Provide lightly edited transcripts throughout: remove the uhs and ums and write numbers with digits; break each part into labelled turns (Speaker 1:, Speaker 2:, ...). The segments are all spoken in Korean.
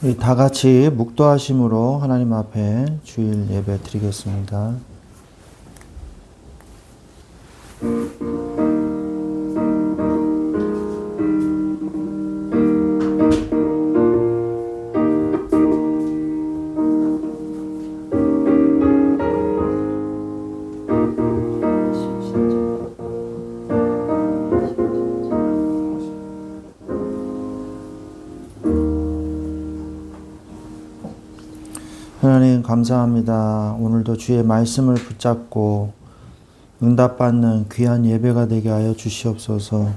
Speaker 1: 우리 다 같이 묵도하심으로 하나님 앞에 주일 예배 드리겠습니다. 하나님 감사합니다. 오늘도 주의 말씀을 붙잡고 응답받는 귀한 예배가 되게 하여 주시옵소서.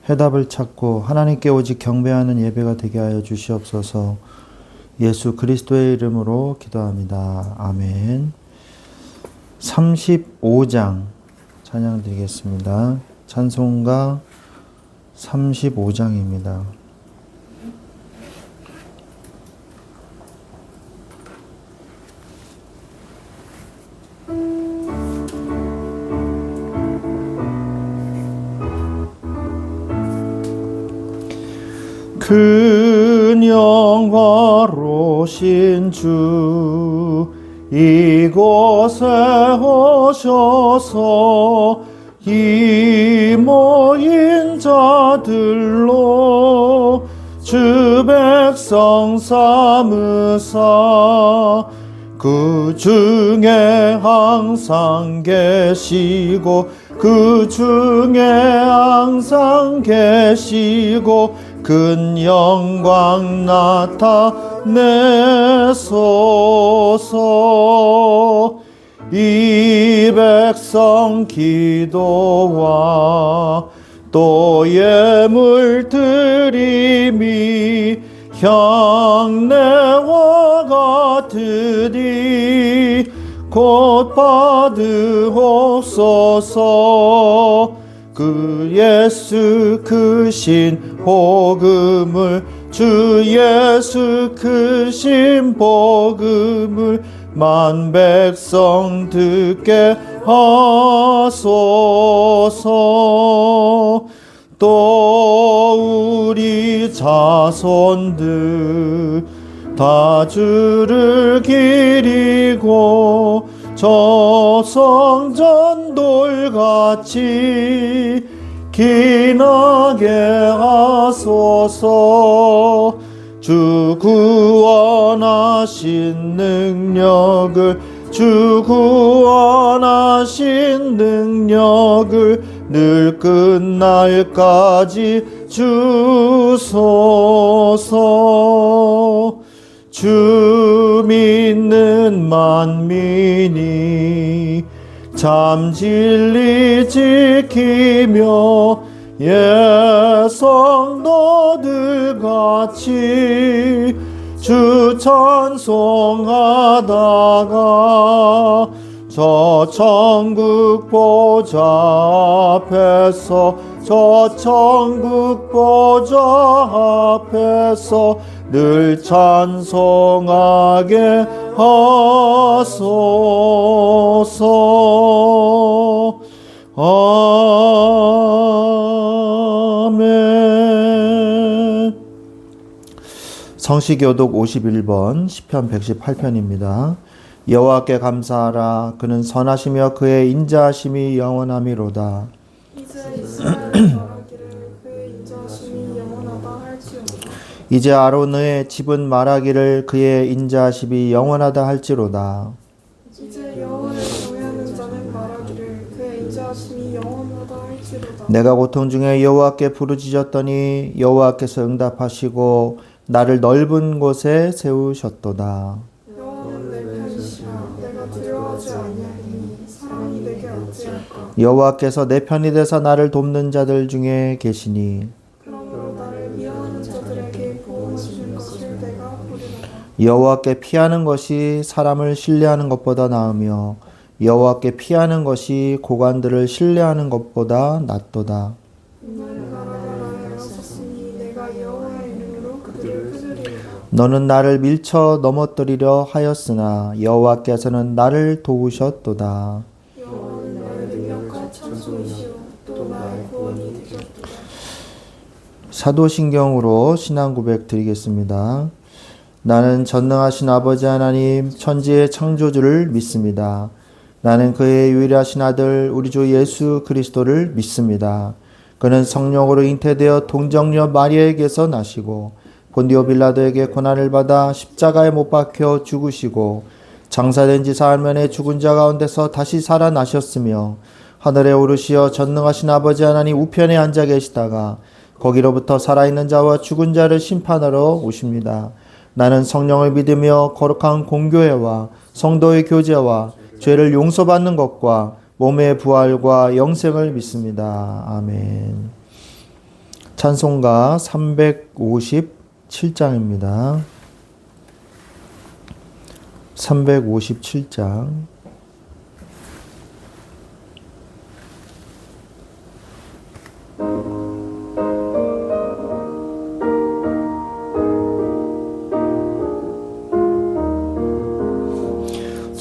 Speaker 1: 해답을 찾고 하나님께 오직 경배하는 예배가 되게 하여 주시옵소서. 예수 그리스도의 이름으로 기도합니다. 아멘. 35장 찬양 드리겠습니다. 찬송가 35장입니다. 큰 영화로신 주 이곳에 오셔서 이 모인 자들로 주 백성 삼으사 그 중에 항상 계시고 그 중에 항상 계시고 큰 영광 나타내소서. 이 백성 기도와 또 예물 드림이 향내와 같으니 곧 받으옵소서. 그 예수 크신 복음을 주 예수 크신 복음을 만 백성 듣게 하소서. 또 우리 자손들 다 주를 기리고 저 성전 돌같이 기나게 하소서. 주 구원하신 능력을 주 구원하신 능력을 늘 끝날까지 주소서. 주 믿는 만민이 참 진리 지키며 예성도들 같이 주 찬송하다가 저 천국 보좌 앞에서 저 천국 보좌 앞에서 늘 찬송하게 하소서. 아멘. 성시교독 51번 시편 118편입니다. 여호와께 감사하라. 그는 선하시며 그의 인자하심이 영원함이로다. 이제 아론의 집은 말하기를 그의 인자하심이 영원하다 할지로다.
Speaker 2: 이제 여호와를 경외하는 자는 말하기를 그의 인자하심이 영원하다 할지로다.
Speaker 1: 내가 고통 중에 여호와께 부르짖었더니 여호와께서 응답하시고 나를 넓은 곳에 세우셨도다.
Speaker 2: 여호와는 내 편이시라. 내가 두려워하지 아니하리니 사랑이 내게 어찌할까.
Speaker 1: 여호와께서 내 편이 되사 나를 돕는 자들 중에 계시니
Speaker 2: 그러므로 나를 미워하는 자들에게 보호하시는 것을 내가 보리로다.
Speaker 1: 여호와께 피하는 것이 사람을 신뢰하는 것보다 나으며 여호와께 피하는 것이 고관들을 신뢰하는 것보다 낫도다.
Speaker 2: 인을 가라가라 일어섰으니 내가 여호와의 이름으로 그들을 끊으리이다.
Speaker 1: 너는 나를 밀쳐 넘어뜨리려 하였으나 여호와께서는 나를 도우셨도다.
Speaker 2: 여호와는 나의 능력과 찬송이시오 또 나의 구원이 되셨도다.
Speaker 1: 사도신경으로 신앙 고백 드리겠습니다. 나는 전능하신 아버지 하나님 천지의 창조주를 믿습니다. 나는 그의 유일하신 아들 우리 주 예수 그리스도를 믿습니다. 그는 성령으로 잉태되어 동정녀 마리아에게서 나시고 본디오 빌라도에게 고난을 받아 십자가에 못 박혀 죽으시고 장사된 지 사흘 만에 죽은 자 가운데서 다시 살아나셨으며 하늘에 오르시어 전능하신 아버지 하나님 우편에 앉아 계시다가 거기로부터 살아있는 자와 죽은 자를 심판하러 오십니다. 나는 성령을 믿으며 거룩한 공교회와 성도의 교제와 죄를 용서받는 것과 몸의 부활과 영생을 믿습니다. 아멘. 찬송가 357장입니다. 357장.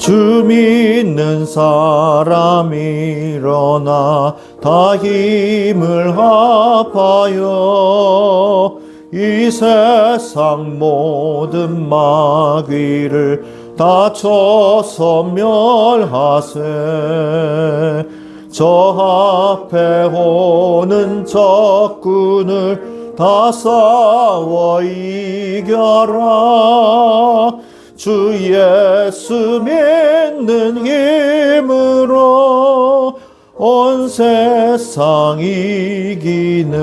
Speaker 1: 주 믿는 사람 일어나 다 힘을 합하여 이 세상 모든 마귀를 다 쳐서 멸하세. 저 앞에 오는 적군을 다 싸워 이겨라. 주 예수 믿는 힘으로 온 세상 이기네.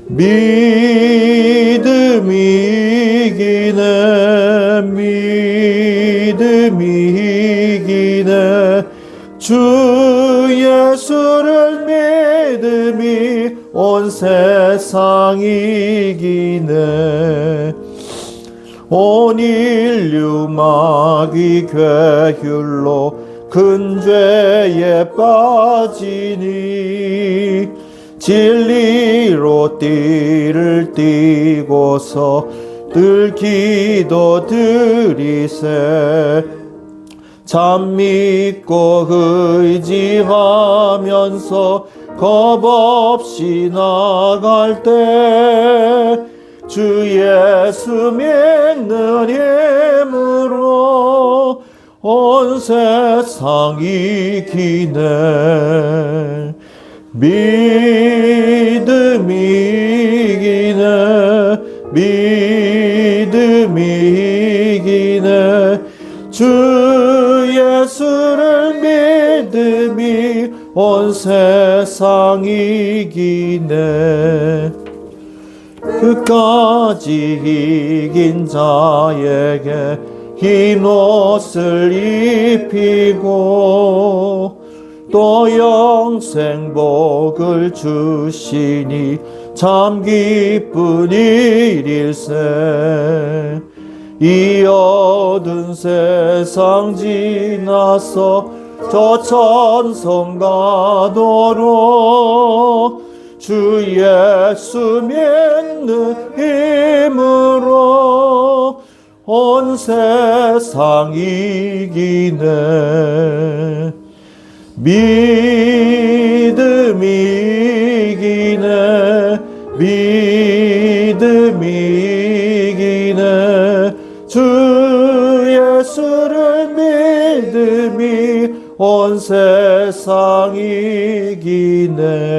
Speaker 1: 믿음이 이기네. 믿음이 이기네. 주 예수를 믿음이 온 세상 이기네. 온 인류 마귀 괴휼로 큰 죄에 빠지니 진리로 띠를 띠고서 늘 기도 드리세. 참 믿고 의지하면서 겁 없이 나갈 때 주 예수 믿는 힘으로 온 세상 이기네. 믿음이 이기네. 믿음이 이기네. 주 예수를 믿음이 온 세상 이기네. 끝까지 이긴 자에게 흰 옷을 입히고 또 영생복을 주시니 참 기쁜 일일세. 이 어두운 세상 지나서 저 천성 가도록 주 예수 믿는 힘으로 온 세상 이기네. 믿음이 이기네. 믿음이 이기네. 주 예수를 믿음이 온 세상 이기네.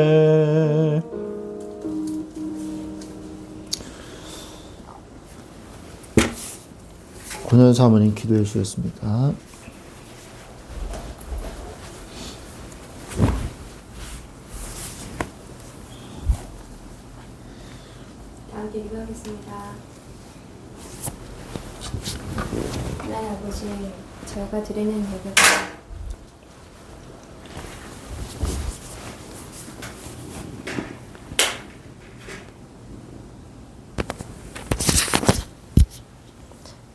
Speaker 1: 권현 사모님 기도해 주셨습니다.
Speaker 3: 함께 기도하겠습니다. 하나님 아버지, 저희가 드리는 예배가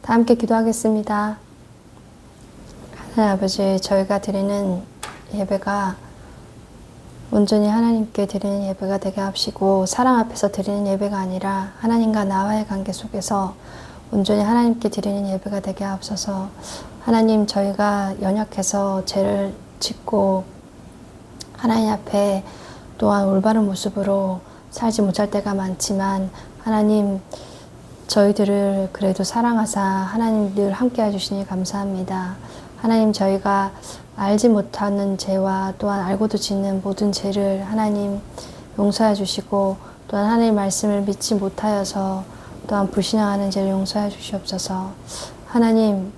Speaker 3: 다 함께 기도하겠습니다. 하나님 아버지, 저희가 드리는 예배가 온전히 하나님께 드리는 예배가 되게 하시고 사랑 앞에서 드리는 예배가 아니라 하나님과 나와의 관계 속에서 온전히 하나님께 드리는 예배가 되게 하옵소서. 하나님, 저희가 연약해서 죄를 짓고 하나님 앞에 또한 올바른 모습으로 살지 못할 때가 많지만 하나님, 저희들을 그래도 사랑하사 하나님 늘 함께 해주시니 감사합니다. 하나님 저희가 알지 못하는 죄와 또한 알고도 짓는 모든 죄를 하나님 용서해 주시고 또한 하나님의 말씀을 믿지 못하여서 또한 불신앙하는 죄를 용서해 주시옵소서. 하나님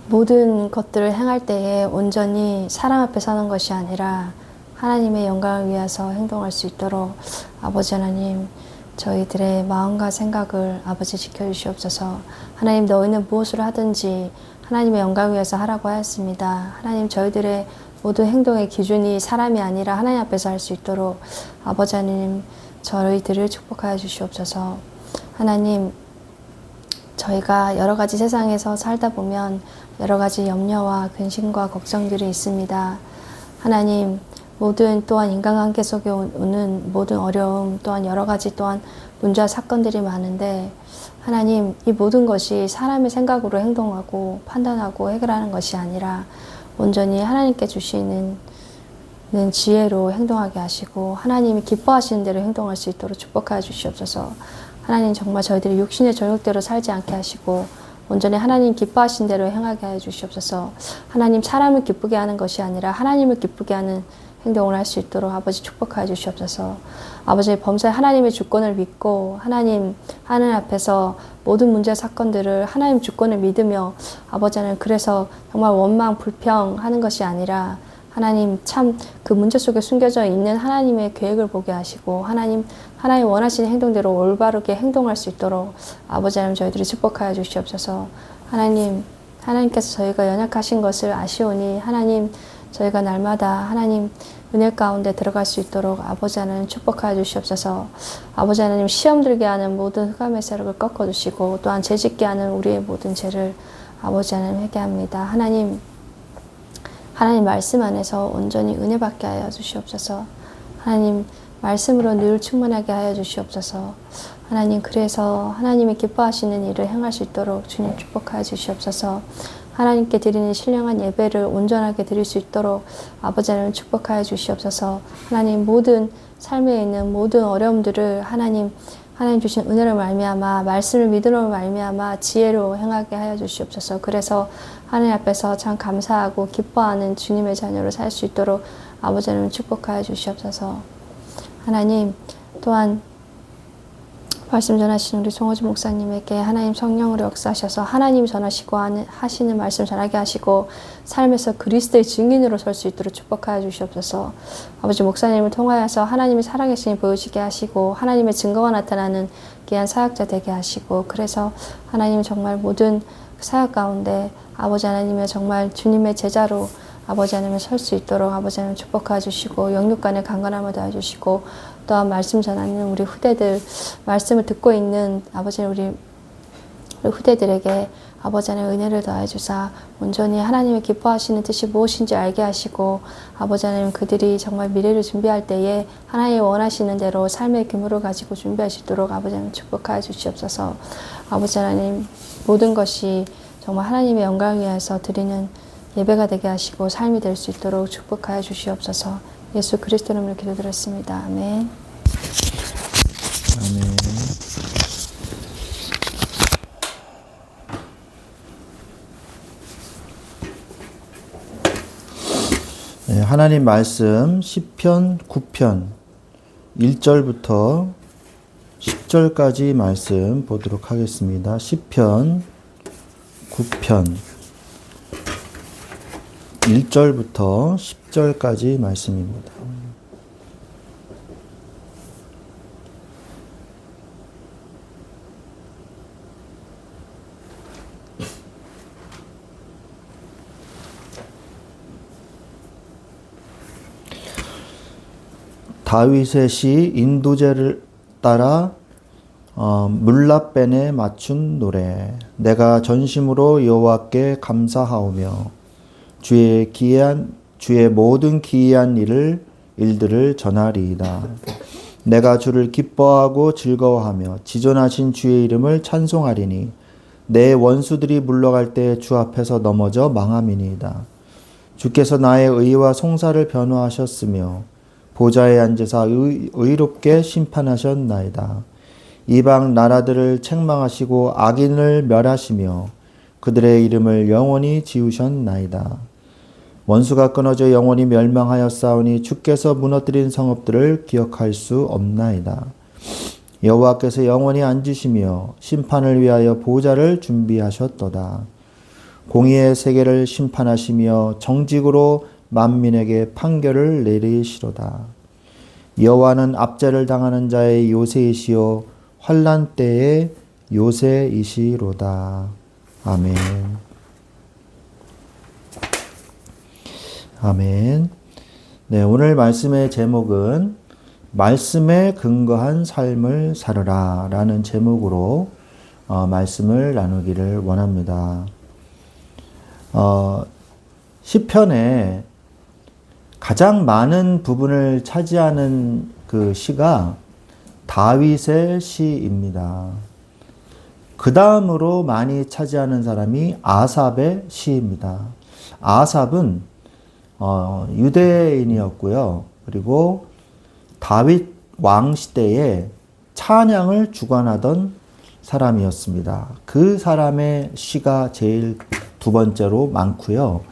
Speaker 3: 모든 것들을 행할 때에 온전히 사람 앞에 서는 것이 아니라 하나님의 영광을 위해서 행동할 수 있도록 아버지 하나님 저희들의 마음과 생각을 아버지 지켜주시옵소서. 하나님 너희는 무엇을 하든지 하나님의 영광을 위해서 하라고 하였습니다. 하나님 저희들의 모든 행동의 기준이 사람이 아니라 하나님 앞에서 할 수 있도록 아버지 하나님 저희들을 축복하여 주시옵소서. 하나님 저희가 여러 가지 세상에서 살다 보면 여러 가지 염려와 근심과 걱정들이 있습니다. 하나님 모든 또한 인간관계 속에 오는 모든 어려움 또한 여러 가지 또한 문제와 사건들이 많은데 하나님 이 모든 것이 사람의 생각으로 행동하고 판단하고 해결하는 것이 아니라 온전히 하나님께 주시는 지혜로 행동하게 하시고 하나님이 기뻐하시는 대로 행동할 수 있도록 축복하여 주시옵소서. 하나님 정말 저희들이 육신의 정욕대로 살지 않게 하시고 온전히 하나님 기뻐하신 대로 행하게 하여 주시옵소서. 하나님 사람을 기쁘게 하는 것이 아니라 하나님을 기쁘게 하는 행동을 할 수 있도록 아버지 축복하여 주시옵소서. 아버지 범사에 하나님의 주권을 믿고 하나님 앞에서 모든 문제 사건들을 하나님 주권을 믿으며 아버지 하나님 그래서 정말 원망 불평하는 것이 아니라 하나님 참 그 문제 속에 숨겨져 있는 하나님의 계획을 보게 하시고 하나님 원하시는 행동대로 올바르게 행동할 수 있도록 아버지 하나님 저희들이 축복하여 주시옵소서. 하나님께서 저희가 연약하신 것을 아시오니 하나님 저희가 날마다 하나님 은혜 가운데 들어갈 수 있도록 아버지 하나님 축복하여 주시옵소서. 아버지 하나님 시험 들게 하는 모든 흑암의 세력을 꺾어주시고 또한 죄짓게 하는 우리의 모든 죄를 아버지 하나님 회개합니다. 하나님 말씀 안에서 온전히 은혜 받게 하여 주시옵소서. 하나님 말씀으로 늘 충만하게 하여 주시옵소서. 하나님 그래서 하나님이 기뻐하시는 일을 행할 수 있도록 주님 축복하여 주시옵소서. 하나님께 드리는 신령한 예배를 온전하게 드릴 수 있도록 아버지 하나님 축복하여 주시옵소서. 하나님 모든 삶에 있는 모든 어려움들을 하나님 주신 은혜로 말미암아 말씀을 믿음으로 말미암아 지혜로 행하게 하여 주시옵소서. 그래서 하나님 앞에서 참 감사하고 기뻐하는 주님의 자녀로 살 수 있도록 아버지 하나님 축복하여 주시옵소서. 하나님 또한 말씀 전하시는 우리 송호주 목사님에게 하나님 성령으로 역사하셔서 하나님 전하시고 하시는 말씀 전하게 하시고 삶에서 그리스도의 증인으로 설 수 있도록 축복하여 주시옵소서. 아버지 목사님을 통하여서 하나님의 살아계심을 보여지게 하시고 하나님의 증거가 나타나는 귀한 사역자 되게 하시고 그래서 하나님 정말 모든 사역 가운데 아버지 하나님의 정말 주님의 제자로 아버지 하나님을 설 수 있도록 아버지 하나님 축복하여 주시고 영육간의 강건함을 더해 주시고 또한 말씀 전하는 우리 후대들 말씀을 듣고 있는 아버지 우리 후대들에게 아버지 하나님 은혜를 더해 주사 온전히 하나님의 기뻐하시는 뜻이 무엇인지 알게 하시고 아버지 하나님 그들이 정말 미래를 준비할 때에 하나님이 원하시는 대로 삶의 규모를 가지고 준비할 수 있도록 아버지 하나님 축복하여 주시옵소서. 아버지 하나님 모든 것이 정말 하나님의 영광을 위해서 드리는 예배가 되게 하시고 삶이 될 수 있도록 축복하여 주시옵소서. 예수 그리스도 이름으로 기도드렸습니다. 아멘.
Speaker 1: 아멘. 네, 하나님 말씀 시편 9편 1절부터 10절까지 말씀 보도록 하겠습니다. 시편 9편 1절부터 10절까지 말씀입니다. 다윗의 시 인도제를 따라 물라벤에 맞춘 노래. 내가 전심으로 여호와께 감사하오며 주의 모든 기이한 일들을 전하리이다. 내가 주를 기뻐하고 즐거워하며 지존하신 주의 이름을 찬송하리니 내 원수들이 물러갈 때 주 앞에서 넘어져 망함이니이다. 주께서 나의 의와 송사를 변호하셨으며 보좌에 앉으사 의롭게 심판하셨나이다. 이방 나라들을 책망하시고 악인을 멸하시며 그들의 이름을 영원히 지우셨나이다. 원수가 끊어져 영원히 멸망하였사오니 주께서 무너뜨린 성읍들을 기억할 수 없나이다. 여호와께서 영원히 앉으시며 심판을 위하여 보좌를 준비하셨도다. 공의의 세계를 심판하시며 정직으로 만민에게 판결을 내리시로다. 여호와는 압제를 당하는 자의 요새이시요 환난 때의 요새이시로다. 아멘. 아멘. 네, 오늘 말씀의 제목은 말씀에 근거한 삶을 살으라 라는 제목으로 말씀을 나누기를 원합니다. 시편에 가장 많은 부분을 차지하는 그 시가 다윗의 시입니다. 그 다음으로 많이 차지하는 사람이 아삽의 시입니다. 아삽은 유대인이었고요. 그리고 다윗 왕 시대에 찬양을 주관하던 사람이었습니다. 그 사람의 시가 제일 두 번째로 많고요.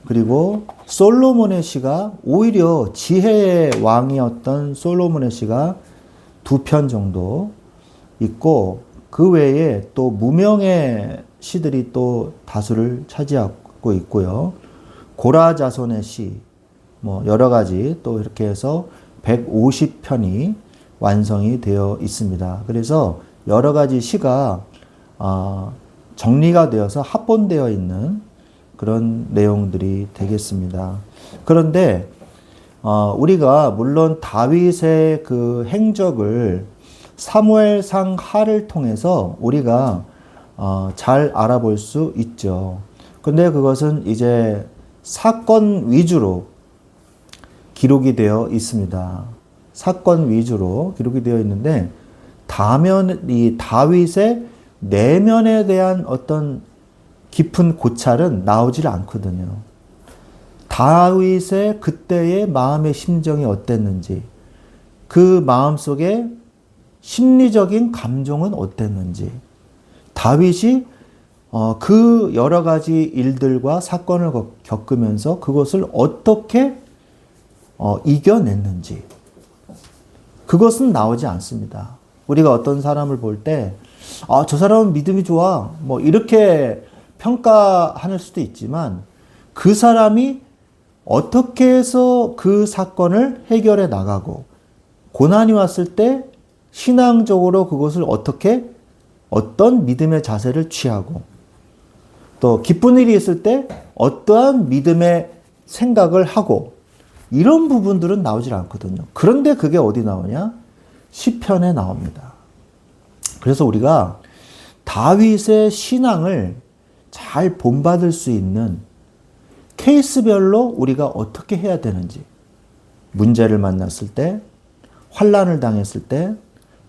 Speaker 1: 그리고 솔로몬의 시가 오히려 지혜의 왕이었던 솔로몬의 시가 2편 정도 있고 그 외에 또 무명의 시들이 또 다수를 차지하고 있고요. 고라 자손의 시, 뭐 여러 가지 또 이렇게 해서 150편이 완성이 되어 있습니다. 그래서 여러 가지 시가 정리가 되어서 합본되어 있는 그런 내용들이 되겠습니다. 그런데 우리가 물론 다윗의 그 행적을 사무엘상 하를 통해서 우리가 잘 알아볼 수 있죠. 근데 그것은 이제 사건 위주로 기록이 되어 있습니다. 사건 위주로 기록이 되어 있는데 이 다윗의 내면에 대한 어떤 깊은 고찰은 나오질 않거든요. 다윗의 그때의 마음의 심정이 어땠는지, 그 마음속에 심리적인 감정은 어땠는지, 다윗이 그 여러 가지 일들과 사건을 겪으면서 그것을 어떻게 이겨냈는지, 그것은 나오지 않습니다. 우리가 어떤 사람을 볼 때, 저 사람은 믿음이 좋아, 뭐 이렇게 평가할 수도 있지만 그 사람이 어떻게 해서 그 사건을 해결해 나가고 고난이 왔을 때 신앙적으로 그것을 어떤 믿음의 자세를 취하고 또 기쁜 일이 있을 때 어떠한 믿음의 생각을 하고 이런 부분들은 나오질 않거든요. 그런데 그게 어디 나오냐? 시편에 나옵니다. 그래서 우리가 다윗의 신앙을 잘 본받을 수 있는 케이스별로 우리가 어떻게 해야 되는지, 문제를 만났을 때, 환난을 당했을 때,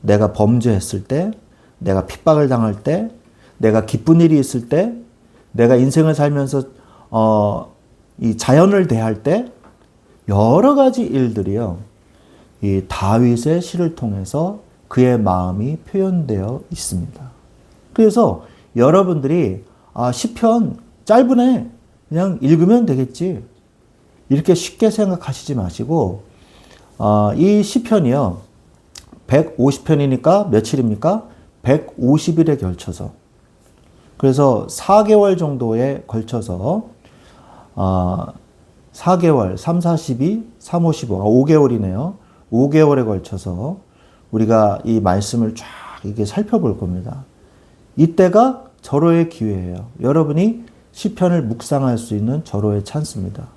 Speaker 1: 내가 범죄했을 때, 내가 핍박을 당할 때, 내가 기쁜 일이 있을 때, 내가 인생을 살면서 이 자연을 대할 때 여러 가지 일들이요. 이 다윗의 시를 통해서 그의 마음이 표현되어 있습니다. 그래서 여러분들이 시편 짧으네, 그냥 읽으면 되겠지, 이렇게 쉽게 생각하시지 마시고 이 시편이요 150편이니까 며칠입니까? 150일에 걸쳐서, 그래서 4개월 정도에 걸쳐서 4개월, 3, 42, 3, 55, 5개월이네요. 5개월에 걸쳐서 우리가 이 말씀을 쫙 이렇게 살펴볼 겁니다. 이때가 절호의 기회예요. 여러분이 시편을 묵상할 수 있는 절호의 찬스입니다.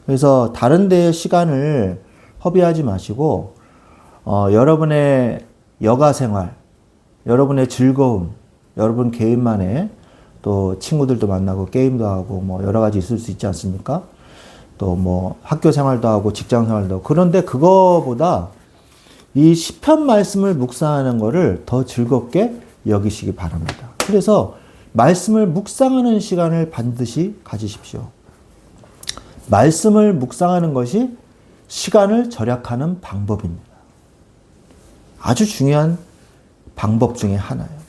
Speaker 1: 그래서 다른 데에 시간을 허비하지 마시고 여러분의 여가 생활, 여러분의 즐거움, 여러분 개인만의 또 친구들도 만나고 게임도 하고 뭐 여러 가지 있을 수 있지 않습니까? 또 뭐 학교 생활도 하고 직장 생활도 하고. 그런데 그거보다 이 시편 말씀을 묵상하는 거를 더 즐겁게 여기시기 바랍니다. 그래서 말씀을 묵상하는 시간을 반드시 가지십시오. 말씀을 묵상하는 것이 시간을 절약하는 방법입니다. 아주 중요한 방법 중에 하나예요.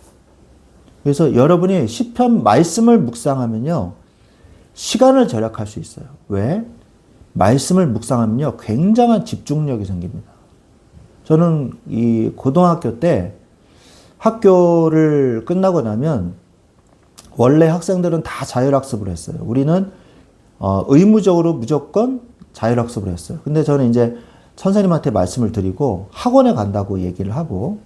Speaker 1: 그래서 여러분이 시편 말씀을 묵상하면요, 시간을 절약할 수 있어요. 왜? 말씀을 묵상하면요, 굉장한 집중력이 생깁니다. 저는 이 고등학교 때 학교를 끝나고 나면 원래 학생들은 다 자율학습을 했어요. 우리는 의무적으로 무조건 자율학습을 했어요. 근데 저는 이제 선생님한테 말씀을 드리고 학원에 간다고 얘기를 하고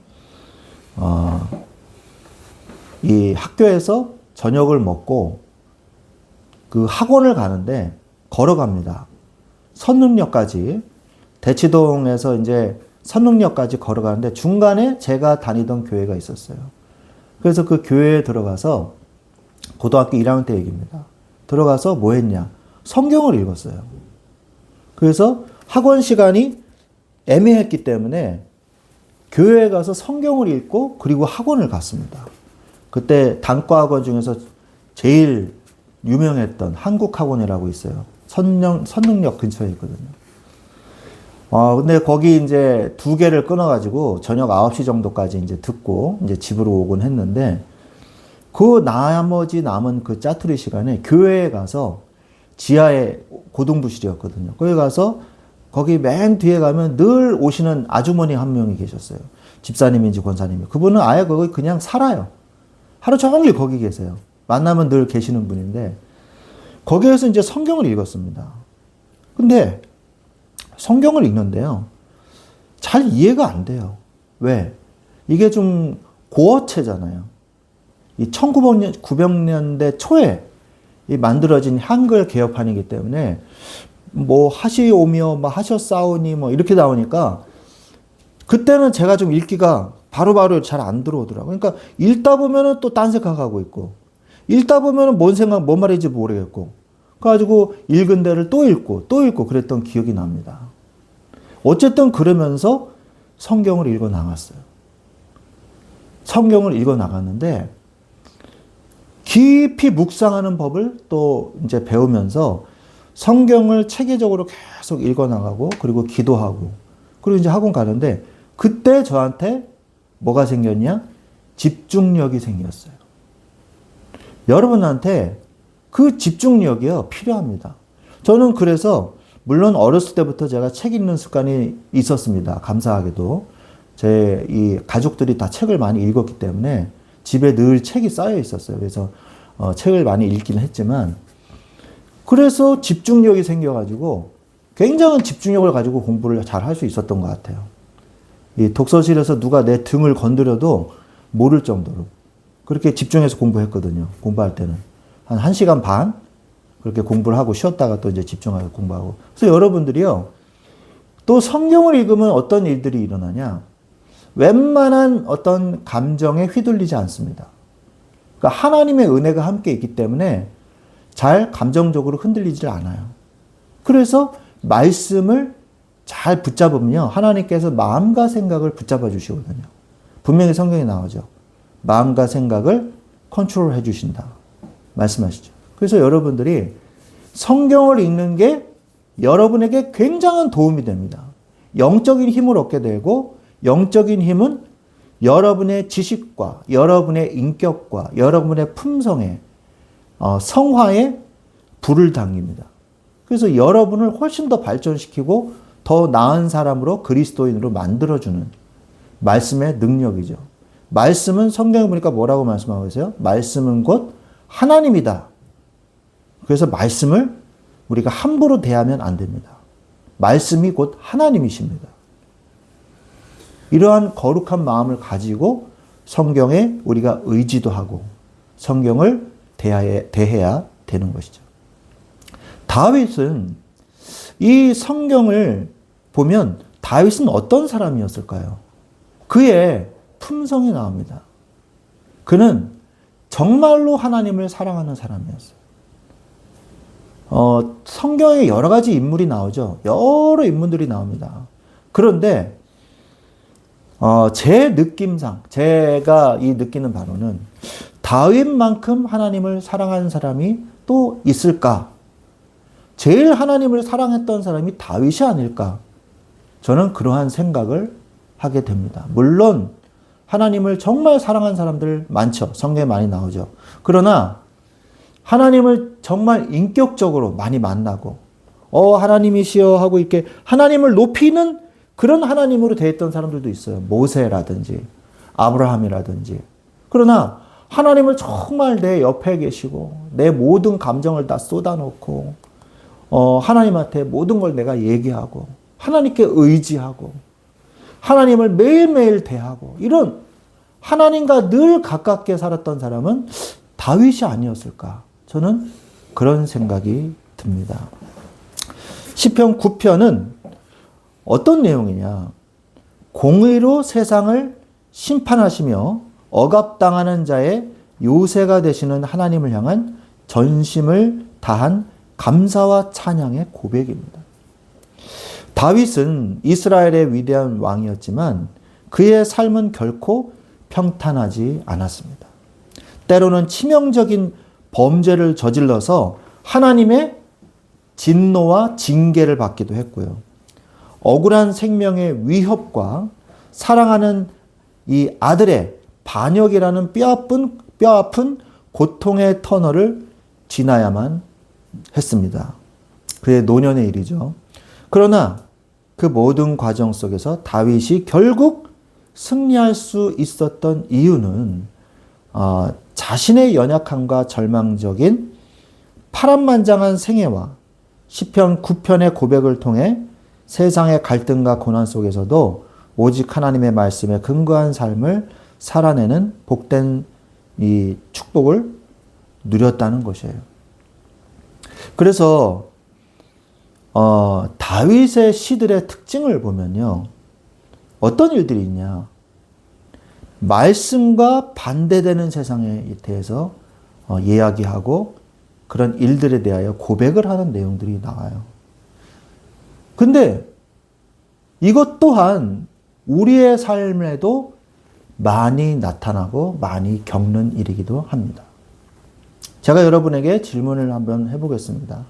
Speaker 1: 이 학교에서 저녁을 먹고 그 학원을 가는데 걸어갑니다. 선릉역까지, 대치동에서 이제 선릉역까지 걸어가는데 중간에 제가 다니던 교회가 있었어요. 그래서 그 교회에 들어가서 고등학교 1학년 때 얘기입니다. 들어가서 뭐 했냐? 성경을 읽었어요. 그래서 학원 시간이 애매했기 때문에 교회에 가서 성경을 읽고 그리고 학원을 갔습니다. 그때 단과학원 중에서 제일 유명했던 한국학원이라고 있어요. 선릉역 근처에 있거든요. 근데 거기 이제 2개를 끊어가지고 저녁 9시 정도까지 이제 듣고 이제 집으로 오곤 했는데 그 나머지 남은 그 짜투리 시간에 교회에 가서 지하에 고등부실이었거든요. 거기 가서 거기 맨 뒤에 가면 늘 오시는 아주머니 한 명이 계셨어요. 집사님인지 권사님이. 그분은 아예 거기 그냥 살아요. 하루 종일 거기 계세요. 만나면 늘 계시는 분인데 거기에서 이제 성경을 읽었습니다. 근데 성경을 읽는데요, 잘 이해가 안 돼요. 왜? 이게 좀 고어체잖아요. 이 1900년대 초에 이 만들어진 한글 개혁판이기 때문에 뭐 하시오며 뭐 하셨사오니 뭐 이렇게 나오니까 그때는 제가 좀 읽기가 바로바로 잘 안 들어오더라고요. 그러니까 읽다 보면은 또 딴 생각하고 있고, 읽다 보면은 뭔 말인지 모르겠고, 그래가지고 읽은 데를 또 읽고 그랬던 기억이 납니다. 어쨌든 그러면서 성경을 읽어 나갔어요. 성경을 읽어 나갔는데 깊이 묵상하는 법을 또 이제 배우면서 성경을 체계적으로 계속 읽어 나가고 그리고 기도하고 그리고 이제 학원 가는데 그때 저한테 뭐가 생겼냐? 집중력이 생겼어요. 여러분한테 그 집중력이요, 필요합니다. 저는 그래서 물론 어렸을 때부터 제가 책 읽는 습관이 있었습니다. 감사하게도. 제 이 가족들이 다 책을 많이 읽었기 때문에 집에 늘 책이 쌓여 있었어요. 그래서 책을 많이 읽긴 했지만 그래서 집중력이 생겨가지고 굉장한 집중력을 가지고 공부를 잘 할 수 있었던 것 같아요. 이 독서실에서 누가 내 등을 건드려도 모를 정도로 그렇게 집중해서 공부했거든요. 공부할 때는. 한 1시간 반 그렇게 공부를 하고 쉬었다가 또 이제 집중하고 공부하고. 그래서 여러분들이요, 또 성경을 읽으면 어떤 일들이 일어나냐? 웬만한 어떤 감정에 휘둘리지 않습니다. 그러니까 하나님의 은혜가 함께 있기 때문에 잘 감정적으로 흔들리질 않아요. 그래서 말씀을 잘 붙잡으면요, 하나님께서 마음과 생각을 붙잡아 주시거든요. 분명히 성경에 나오죠. 마음과 생각을 컨트롤 해 주신다 말씀하시죠. 그래서 여러분들이 성경을 읽는 게 여러분에게 굉장한 도움이 됩니다. 영적인 힘을 얻게 되고, 영적인 힘은 여러분의 지식과 여러분의 인격과 여러분의 품성에 성화에 불을 당깁니다. 그래서 여러분을 훨씬 더 발전시키고 더 나은 사람으로, 그리스도인으로 만들어주는 말씀의 능력이죠. 말씀은 성경에 보니까 뭐라고 말씀하고 계세요? 말씀은 곧 하나님이다. 그래서 말씀을 우리가 함부로 대하면 안 됩니다. 말씀이 곧 하나님이십니다. 이러한 거룩한 마음을 가지고 성경에 우리가 의지도 하고 성경을 대해야 되는 것이죠. 다윗은 이 성경을 보면 다윗은 어떤 사람이었을까요? 그의 품성이 나옵니다. 그는 정말로 하나님을 사랑하는 사람이었어요. 성경에 여러 가지 인물이 나오죠. 여러 인물들이 나옵니다. 그런데 제 느낌상, 제가 이 느끼는 바로는 다윗만큼 하나님을 사랑하는 사람이 또 있을까? 제일 하나님을 사랑했던 사람이 다윗이 아닐까? 저는 그러한 생각을 하게 됩니다. 물론 하나님을 정말 사랑한 사람들 많죠. 성경에 많이 나오죠. 그러나 하나님을 정말 인격적으로 많이 만나고 하나님이시여 하고 이렇게 하나님을 높이는 그런 하나님으로 되어 있던 사람들도 있어요. 모세라든지 아브라함이라든지. 그러나 하나님을 정말 내 옆에 계시고 내 모든 감정을 다 쏟아놓고 하나님한테 모든 걸 내가 얘기하고 하나님께 의지하고 하나님을 매일매일 대하고 이런 하나님과 늘 가깝게 살았던 사람은 다윗이 아니었을까? 저는 그런 생각이 듭니다. 시편 9편은 어떤 내용이냐? 공의로 세상을 심판하시며 억압당하는 자의 요새가 되시는 하나님을 향한 전심을 다한 감사와 찬양의 고백입니다. 다윗은 이스라엘의 위대한 왕이었지만 그의 삶은 결코 평탄하지 않았습니다. 때로는 치명적인 범죄를 저질러서 하나님의 진노와 징계를 받기도 했고요. 억울한 생명의 위협과 사랑하는 이 아들의 반역이라는 뼈아픈 고통의 터널을 지나야만 했습니다. 그의 노년의 일이죠. 그러나 그 모든 과정 속에서 다윗이 결국 승리할 수 있었던 이유는 자신의 연약함과 절망적인 파란만장한 생애와 시편 9편의 고백을 통해 세상의 갈등과 고난 속에서도 오직 하나님의 말씀에 근거한 삶을 살아내는 복된 이 축복을 누렸다는 것이에요. 그래서 다윗의 시들의 특징을 보면요. 어떤 일들이 있냐. 말씀과 반대되는 세상에 대해서 이야기하고 그런 일들에 대하여 고백을 하는 내용들이 나와요. 근데 이것 또한 우리의 삶에도 많이 나타나고 많이 겪는 일이기도 합니다. 제가 여러분에게 질문을 한번 해보겠습니다.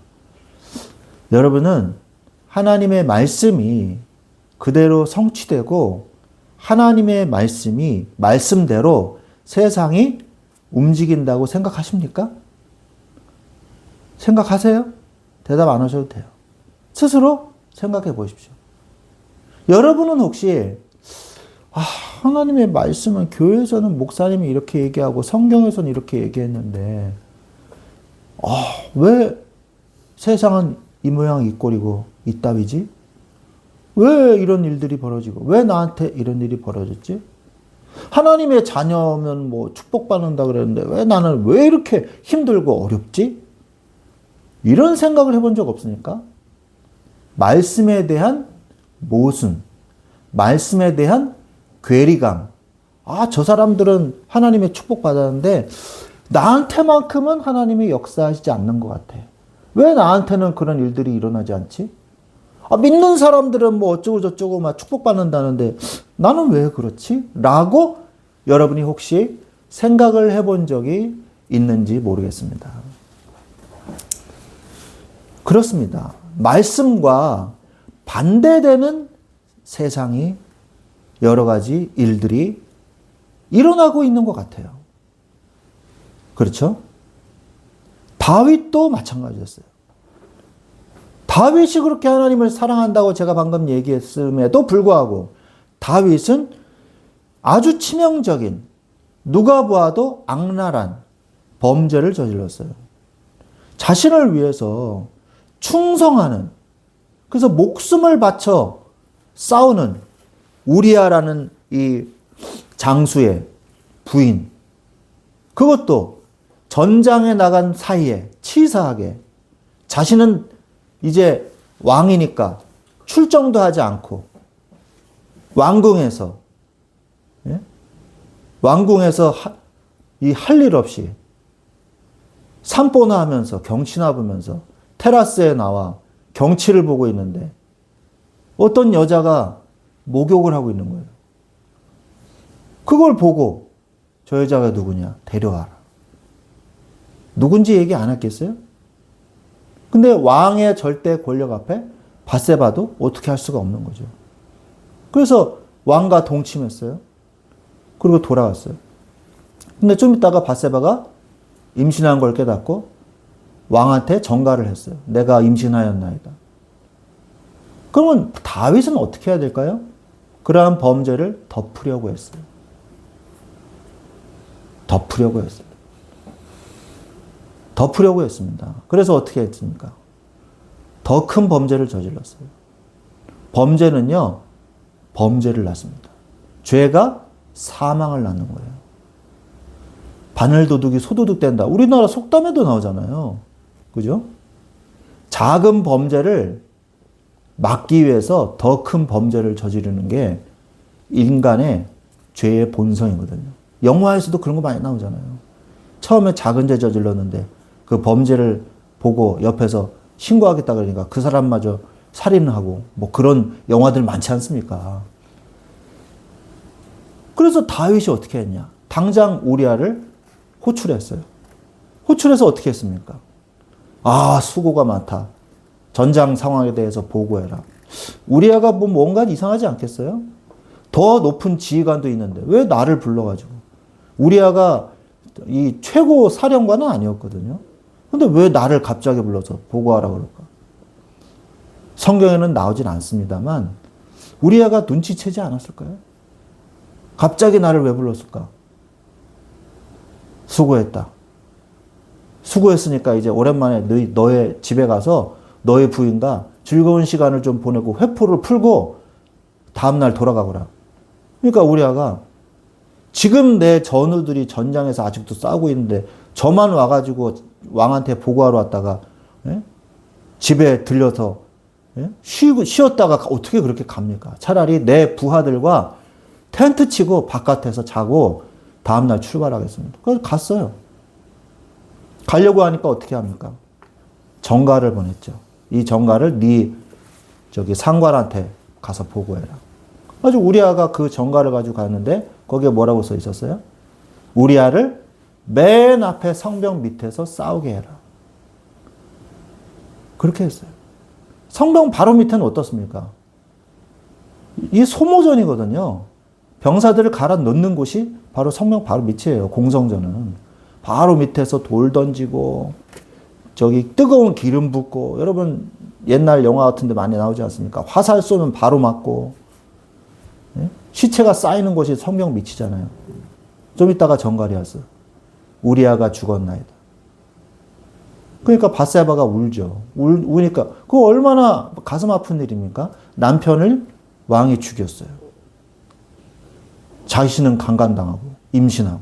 Speaker 1: 여러분은 하나님의 말씀이 그대로 성취되고 하나님의 말씀이 말씀대로 세상이 움직인다고 생각하십니까? 생각하세요? 대답 안 하셔도 돼요. 스스로 생각해 보십시오. 여러분은 혹시 하나님의 말씀은 교회에서는 목사님이 이렇게 얘기하고 성경에서는 이렇게 얘기했는데 왜 세상은 이 모양 이 꼴이고 이따위지? 왜 이런 일들이 벌어지고 왜 나한테 이런 일이 벌어졌지? 하나님의 자녀면 뭐 축복받는다 그랬는데 왜 나는 왜 이렇게 힘들고 어렵지? 이런 생각을 해본 적 없으니까? 말씀에 대한 모순, 말씀에 대한 괴리감. 저 사람들은 하나님의 축복받았는데 나한테만큼은 하나님이 역사하시지 않는 것 같아. 왜 나한테는 그런 일들이 일어나지 않지? 믿는 사람들은 뭐 어쩌고 저쩌고 막 축복받는다는데 나는 왜 그렇지? 라고 여러분이 혹시 생각을 해본 적이 있는지 모르겠습니다. 그렇습니다. 말씀과 반대되는 세상이 여러 가지 일들이 일어나고 있는 것 같아요. 그렇죠? 다윗도 마찬가지였어요. 다윗이 그렇게 하나님을 사랑한다고 제가 방금 얘기했음에도 불구하고 다윗은 아주 치명적인 누가 보아도 악랄한 범죄를 저질렀어요. 자신을 위해서 충성하는 그래서 목숨을 바쳐 싸우는 우리아라는 이 장수의 부인 그것도 전장에 나간 사이에 치사하게 자신은 이제 왕이니까 출정도 하지 않고 왕궁에서 이 할 일 없이 산보나 하면서 경치나 보면서 테라스에 나와 경치를 보고 있는데 어떤 여자가 목욕을 하고 있는 거예요. 그걸 보고 저 여자가 누구냐? 데려와라. 누군지 얘기 안 했겠어요? 근데 왕의 절대 권력 앞에 밧세바도 어떻게 할 수가 없는 거죠. 그래서 왕과 동침했어요. 그리고 돌아갔어요. 근데 좀 있다가 밧세바가 임신한 걸 깨닫고 왕한테 전가를 했어요. 내가 임신하였나이다. 그러면 다윗은 어떻게 해야 될까요? 그러한 범죄를 덮으려고 했어요. 덮으려고 했어요. 덮으려고 했습니다. 그래서 어떻게 했습니까? 더 큰 범죄를 저질렀어요. 범죄는요, 범죄를 낳습니다. 죄가 사망을 낳는 거예요. 바늘도둑이 소도둑 된다. 우리나라 속담에도 나오잖아요. 그죠? 작은 범죄를 막기 위해서 더 큰 범죄를 저지르는 게 인간의 죄의 본성이거든요. 영화에서도 그런 거 많이 나오잖아요. 처음에 작은 죄 저질렀는데 그 범죄를 보고 옆에서 신고하겠다 그러니까 그 사람마저 살인하고 뭐 그런 영화들 많지 않습니까? 그래서 다윗이 어떻게 했냐? 당장 우리아를 호출했어요. 호출해서 어떻게 했습니까? 아, 수고가 많다. 전장 상황에 대해서 보고해라. 우리아가 뭐 뭔가 이상하지 않겠어요? 더 높은 지휘관도 있는데 왜 나를 불러가지고. 우리아가 이 최고 사령관은 아니었거든요. 근데 왜 나를 갑자기 불러서 보고하라 그럴까? 성경에는 나오진 않습니다만 우리아가 눈치채지 않았을까요? 갑자기 나를 왜 불렀을까? 수고했다. 수고했으니까 이제 오랜만에 너의 집에 가서 너의 부인과 즐거운 시간을 좀 보내고 회포를 풀고 다음날 돌아가거라. 그러니까 우리아가 지금 내 전우들이 전장에서 아직도 싸우고 있는데 저만 와가지고 왕한테 보고하러 왔다가 집에 들려서 쉬었다가 어떻게 그렇게 갑니까? 차라리 내 부하들과 텐트 치고 바깥에서 자고 다음날 출발하겠습니다. 그래서 갔어요. 가려고 하니까 어떻게 합니까? 전가를 보냈죠. 이 전가를 네 상관한테 가서 보고해라. 아주 우리아가 그 전가를 가지고 갔는데 거기에 뭐라고 써 있었어요? 우리아를 맨 앞에 성벽 밑에서 싸우게 해라. 그렇게 했어요. 성벽 바로 밑에는 어떻습니까? 이 소모전이거든요. 병사들을 갈아 넣는 곳이 바로 성벽 바로 밑이에요. 공성전은. 바로 밑에서 돌 던지고 저기 뜨거운 기름 붓고 여러분 옛날 영화 같은 데 많이 나오지 않습니까? 화살 쏘면 바로 맞고 시체가 쌓이는 곳이 성벽 밑이잖아요. 좀 있다가 전갈이 왔어. 우리아가 죽었나이다. 그러니까 밧세바가 울죠. 우니까 그거 얼마나 가슴 아픈 일입니까? 남편을 왕이 죽였어요. 자신은 강간당하고 임신하고.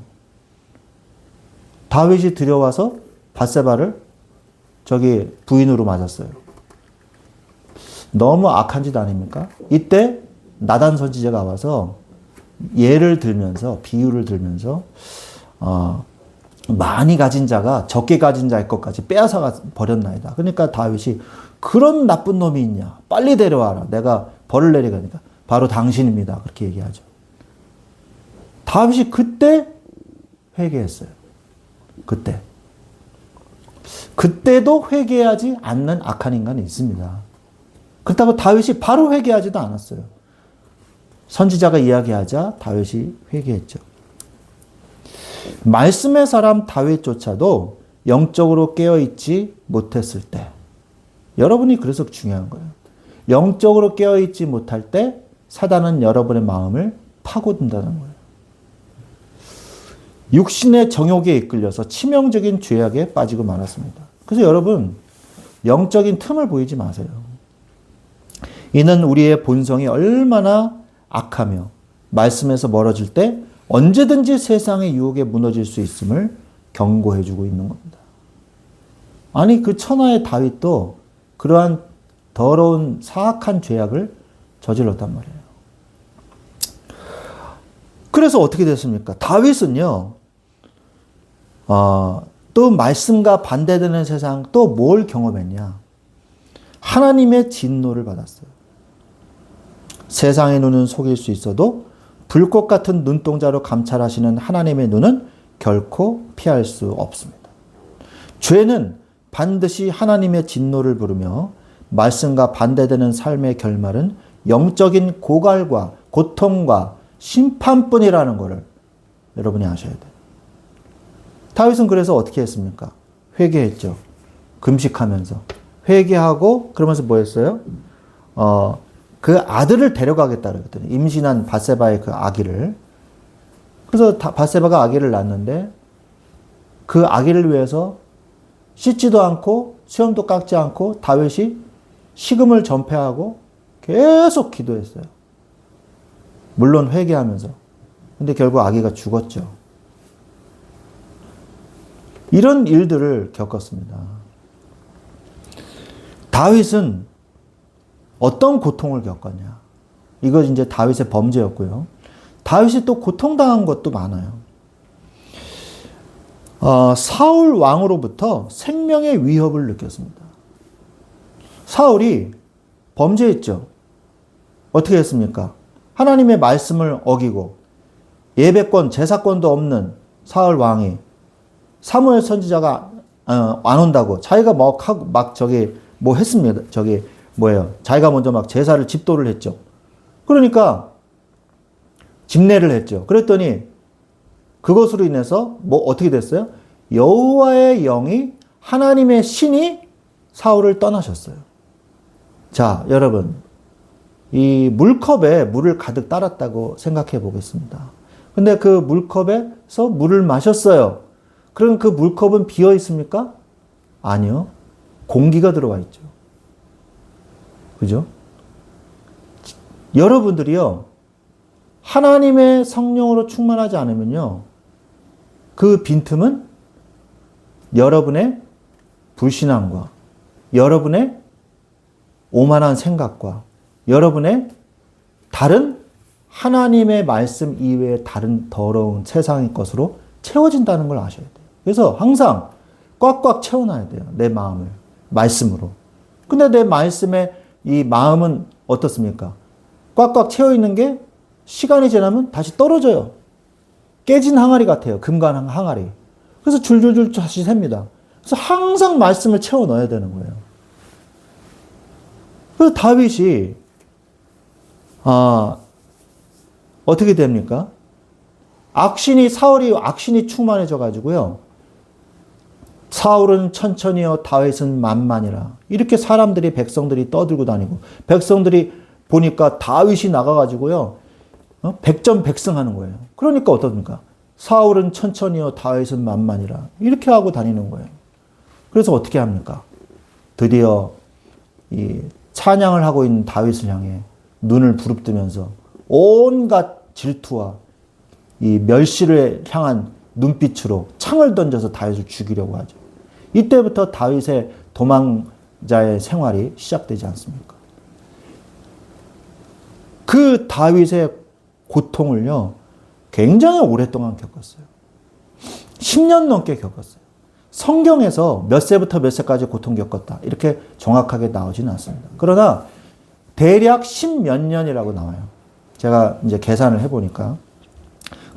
Speaker 1: 다윗이 들여와서 밧세바를 저기 부인으로 맞았어요. 너무 악한 짓 아닙니까? 이때 나단 선지자가 와서 예를 들면서 비유를 들면서 많이 가진 자가 적게 가진 자의 것까지 빼앗아 버렸나이다. 그러니까 다윗이 그런 나쁜 놈이 있냐? 빨리 데려와라. 내가 벌을 내리니까 바로 당신입니다. 그렇게 얘기하죠. 다윗이 그때 회개했어요. 그때도 회개하지 않는 악한 인간이 있습니다. 그렇다고 다윗이 바로 회개하지도 않았어요. 선지자가 이야기하자 다윗이 회개했죠. 말씀의 사람 다윗조차도 영적으로 깨어있지 못했을 때, 여러분이 그래서 중요한 거예요. 영적으로 깨어있지 못할 때 사단은 여러분의 마음을 파고든다는 거예요. 육신의 정욕에 이끌려서 치명적인 죄악에 빠지고 말았습니다. 그래서 여러분 영적인 틈을 보이지 마세요. 이는 우리의 본성이 얼마나 악하며 말씀에서 멀어질 때 언제든지 세상의 유혹에 무너질 수 있음을 경고해주고 있는 겁니다. 아니 그 천하의 다윗도 그러한 더러운 사악한 죄악을 저질렀단 말이에요. 그래서 어떻게 됐습니까? 다윗은요, 또 말씀과 반대되는 세상 또 뭘 경험했냐? 하나님의 진노를 받았어요. 세상의 눈은 속일 수 있어도 불꽃 같은 눈동자로 감찰하시는 하나님의 눈은 결코 피할 수 없습니다. 죄는 반드시 하나님의 진노를 부르며 말씀과 반대되는 삶의 결말은 영적인 고갈과 고통과 심판뿐이라는 것을 여러분이 아셔야 돼요. 다윗은 그래서 어떻게 했습니까? 회개했죠. 금식하면서. 회개하고 그러면서 뭐 했어요? 그 아들을 데려가겠다 그랬거든요. 임신한 밧세바의 그 아기를. 그래서 밧세바가 아기를 낳았는데 그 아기를 위해서 씻지도 않고 수염도 깎지 않고 다윗이 식음을 전폐하고 계속 기도했어요. 물론 회개하면서. 근데 결국 아기가 죽었죠. 이런 일들을 겪었습니다. 다윗은 어떤 고통을 겪었냐? 이거 이제 다윗의 범죄였고요. 다윗이 또 고통당한 것도 많아요. 사울 왕으로부터 생명의 위협을 느꼈습니다. 사울이 범죄했죠. 어떻게 했습니까? 하나님의 말씀을 어기고 예배권, 제사권도 없는 사울 왕이 사무엘 선지자가 안 온다고 자기가 막 저기 뭐 했습니다. 저기 뭐예요? 자기가 먼저 막 제사를 집도를 했죠. 그러니까 집례를 했죠. 그랬더니 그것으로 인해서 뭐 어떻게 됐어요? 여호와의 영이 하나님의 신이 사울을 떠나셨어요. 자, 여러분. 이 물컵에 물을 가득 따랐다고 생각해 보겠습니다. 근데 그 물컵에서 물을 마셨어요. 그럼 그 물컵은 비어 있습니까? 아니요. 공기가 들어와 있죠. 그죠? 여러분들이요. 하나님의 성령으로 충만하지 않으면요. 그 빈틈은 여러분의 불신앙과 여러분의 오만한 생각과 여러분의 다른 하나님의 말씀 이외의 다른 더러운 세상의 것으로 채워진다는 걸 아셔야 돼요. 그래서 항상 꽉꽉 채워놔야 돼요. 내 마음을. 말씀으로. 근데 내 말씀의 이 마음은 어떻습니까? 꽉꽉 채워있는 게 시간이 지나면 다시 떨어져요. 깨진 항아리 같아요. 금간 항아리. 그래서 줄줄줄 다시 셉니다. 그래서 항상 말씀을 채워 넣어야 되는 거예요. 그래서 다윗이 어떻게 됩니까? 사울이 악신이 충만해져 가지고요. 사울은 천천히요, 다윗은 만만이라. 이렇게 사람들이, 백성들이 떠들고 다니고, 백성들이 보니까 다윗이 나가가지고요, 백전백승하는 거예요. 그러니까 어떻습니까? 사울은 천천히요, 다윗은 만만이라. 이렇게 하고 다니는 거예요. 그래서 어떻게 합니까? 드디어 이 찬양을 하고 있는 다윗을 향해 눈을 부릅뜨면서 온갖 질투와 이 멸시를 향한 눈빛으로 창을 던져서 다윗을 죽이려고 하죠. 이때부터 다윗의 도망자의 생활이 시작되지 않습니까? 그 다윗의 고통을요, 굉장히 오랫동안 겪었어요. 10년 넘게 겪었어요. 성경에서 몇 세부터 몇 세까지 고통 겪었다. 이렇게 정확하게 나오지는 않습니다. 그러나 대략 10몇 년이라고 나와요. 제가 이제 계산을 해보니까.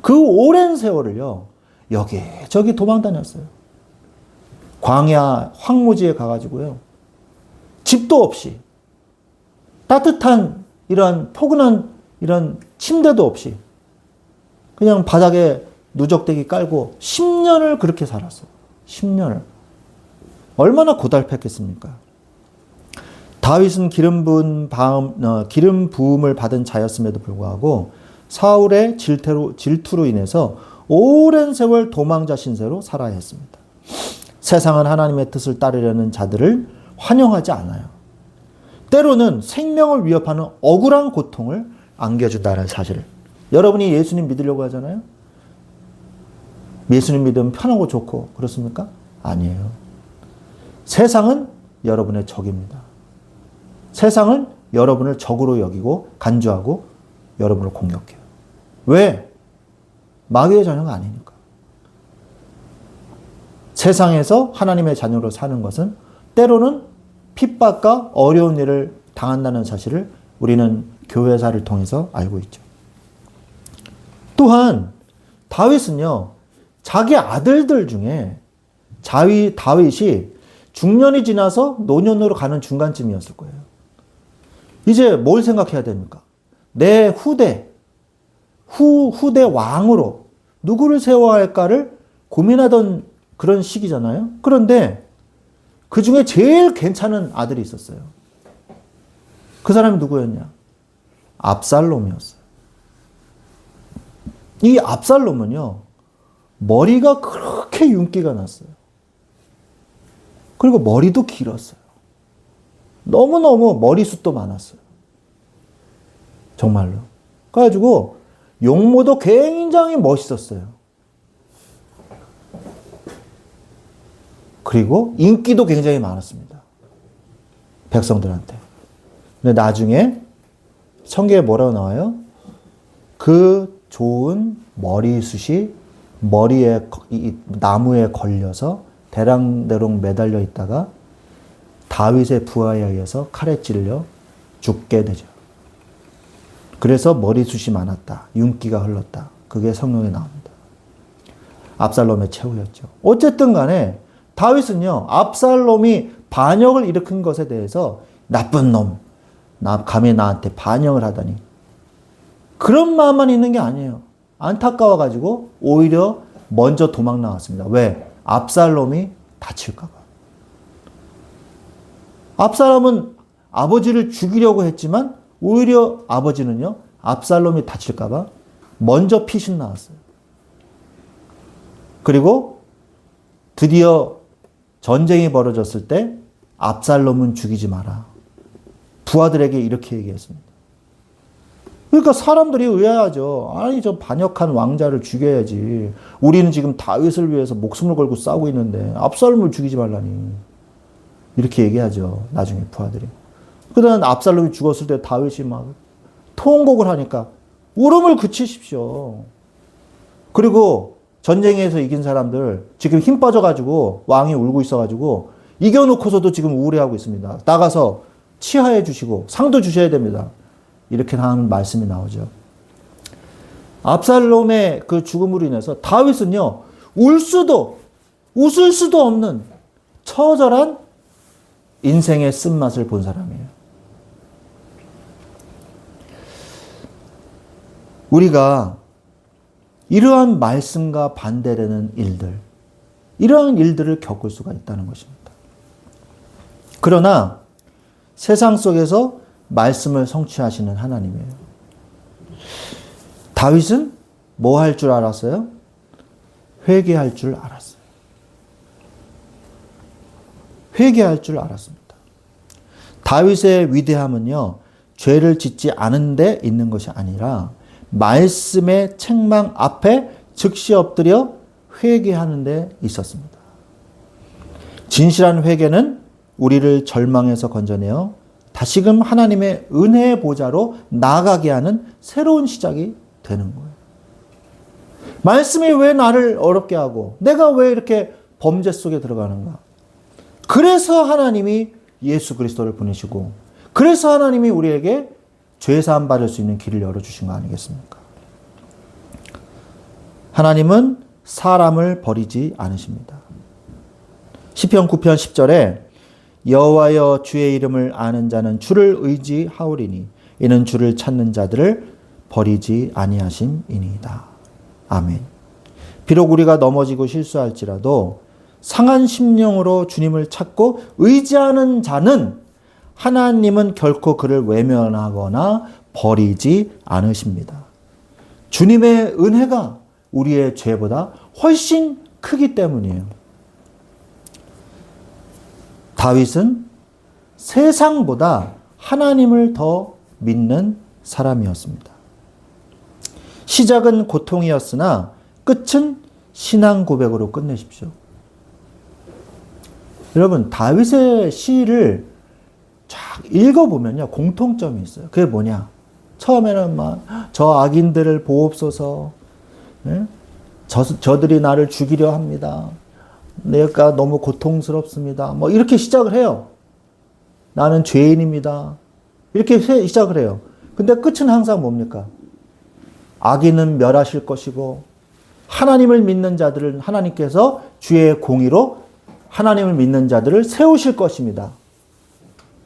Speaker 1: 그 오랜 세월을요, 여기저기 도망 다녔어요. 광야, 황무지에 가가지고요. 집도 없이, 따뜻한 이런 포근한 이런 침대도 없이, 그냥 바닥에 누적대기 깔고 10년을 그렇게 살았어요. 10년을. 얼마나 고달팠겠습니까? 다윗은 기름 부음을 받은 자였음에도 불구하고 사울의 질투로 인해서 오랜 세월 도망자 신세로 살아야 했습니다. 세상은 하나님의 뜻을 따르려는 자들을 환영하지 않아요. 때로는 생명을 위협하는 억울한 고통을 안겨준다는 사실을. 여러분이 예수님 믿으려고 하잖아요. 예수님 믿으면 편하고 좋고 그렇습니까? 아니에요. 세상은 여러분의 적입니다. 세상은 여러분을 적으로 여기고 간주하고 여러분을 공격해요. 왜? 마귀의 자녀가 아니니까. 세상에서 하나님의 자녀로 사는 것은 때로는 핍박과 어려운 일을 당한다는 사실을 우리는 교회사를 통해서 알고 있죠. 또한 다윗은요, 자기 아들들 중에 다윗이 중년이 지나서 노년으로 가는 중간쯤이었을 거예요. 이제 뭘 생각해야 됩니까? 내 후대 왕으로 누구를 세워야 할까를 고민하던 그런 시기잖아요. 그런데 그 중에 제일 괜찮은 아들이 있었어요. 그 사람이 누구였냐? 압살롬이었어요. 이 압살롬은요, 머리가 그렇게 윤기가 났어요. 그리고 머리도 길었어요. 너무너무 머리숱도 많았어요. 정말로. 그래가지고 용모도 굉장히 멋있었어요. 그리고 인기도 굉장히 많았습니다. 백성들한테. 근데 나중에 성경에 뭐라고 나와요? 그 좋은 머리숱이 머리에, 이 나무에 걸려서 대랑대롱 매달려 있다가 다윗의 부하에 의해서 칼에 찔려 죽게 되죠. 그래서 머리숱이 많았다. 윤기가 흘렀다. 그게 성경에 나옵니다. 압살롬의 최후였죠. 어쨌든 간에 다윗은요, 압살롬이 반역을 일으킨 것에 대해서 나쁜 놈, 감히 나한테 반역을 하다니. 그런 마음만 있는 게 아니에요. 안타까워가지고 오히려 먼저 도망 나왔습니다. 왜? 압살롬이 다칠까봐. 압살롬은 아버지를 죽이려고 했지만 오히려 아버지는요, 압살롬이 다칠까봐 먼저 피신 나왔어요. 그리고 드디어 전쟁이 벌어졌을 때 압살롬은 죽이지 마라. 부하들에게 이렇게 얘기했습니다. 그러니까 사람들이 의아하죠. 아니, 저 반역한 왕자를 죽여야지. 우리는 지금 다윗을 위해서 목숨을 걸고 싸우고 있는데 압살롬을 죽이지 말라니. 이렇게 얘기하죠. 나중에 부하들이. 그다음 압살롬이 죽었을 때 다윗이 막 통곡을 하니까 울음을 그치십시오. 그리고 전쟁에서 이긴 사람들 지금 힘 빠져가지고 왕이 울고 있어가지고 이겨놓고서도 지금 우울해하고 있습니다. 나가서 치하해 주시고 상도 주셔야 됩니다. 이렇게 하는 말씀이 나오죠. 압살롬의 그 죽음으로 인해서 다윗은요, 웃을 수도 없는 처절한 인생의 쓴맛을 본 사람이에요. 우리가 이러한 말씀과 반대되는 일들, 이러한 일들을 겪을 수가 있다는 것입니다. 그러나 세상 속에서 말씀을 성취하시는 하나님이에요. 다윗은 뭐 할 줄 알았어요? 회개할 줄 알았어요. 회개할 줄 알았습니다. 다윗의 위대함은요, 죄를 짓지 않은 데 있는 것이 아니라 말씀의 책망 앞에 즉시 엎드려 회개하는 데 있었습니다. 진실한 회개는 우리를 절망에서 건져내어 다시금 하나님의 은혜의 보좌로 나아가게 하는 새로운 시작이 되는 거예요. 말씀이 왜 나를 어렵게 하고 내가 왜 이렇게 범죄 속에 들어가는가? 그래서 하나님이 예수 그리스도를 보내시고 그래서 하나님이 우리에게 죄사함 받을 수 있는 길을 열어주신 거 아니겠습니까? 하나님은 사람을 버리지 않으십니다. 시편 9편 10절에 여호와여 주의 이름을 아는 자는 주를 의지하오리니 이는 주를 찾는 자들을 버리지 아니하심이니이다. 아멘. 비록 우리가 넘어지고 실수할지라도 상한 심령으로 주님을 찾고 의지하는 자는 하나님은 결코 그를 외면하거나 버리지 않으십니다. 주님의 은혜가 우리의 죄보다 훨씬 크기 때문이에요. 다윗은 세상보다 하나님을 더 믿는 사람이었습니다. 시작은 고통이었으나 끝은 신앙 고백으로 끝내십시오. 여러분, 다윗의 시를 쫙 읽어보면요, 공통점이 있어요. 그게 뭐냐? 처음에는 막, 저 악인들을 보옵소서, 네? 저들이 나를 죽이려 합니다. 내가 너무 고통스럽습니다. 뭐, 이렇게 시작을 해요. 나는 죄인입니다. 이렇게 시작을 해요. 근데 끝은 항상 뭡니까? 악인은 멸하실 것이고, 하나님을 믿는 자들은 하나님께서 주의 공의로 하나님을 믿는 자들을 세우실 것입니다.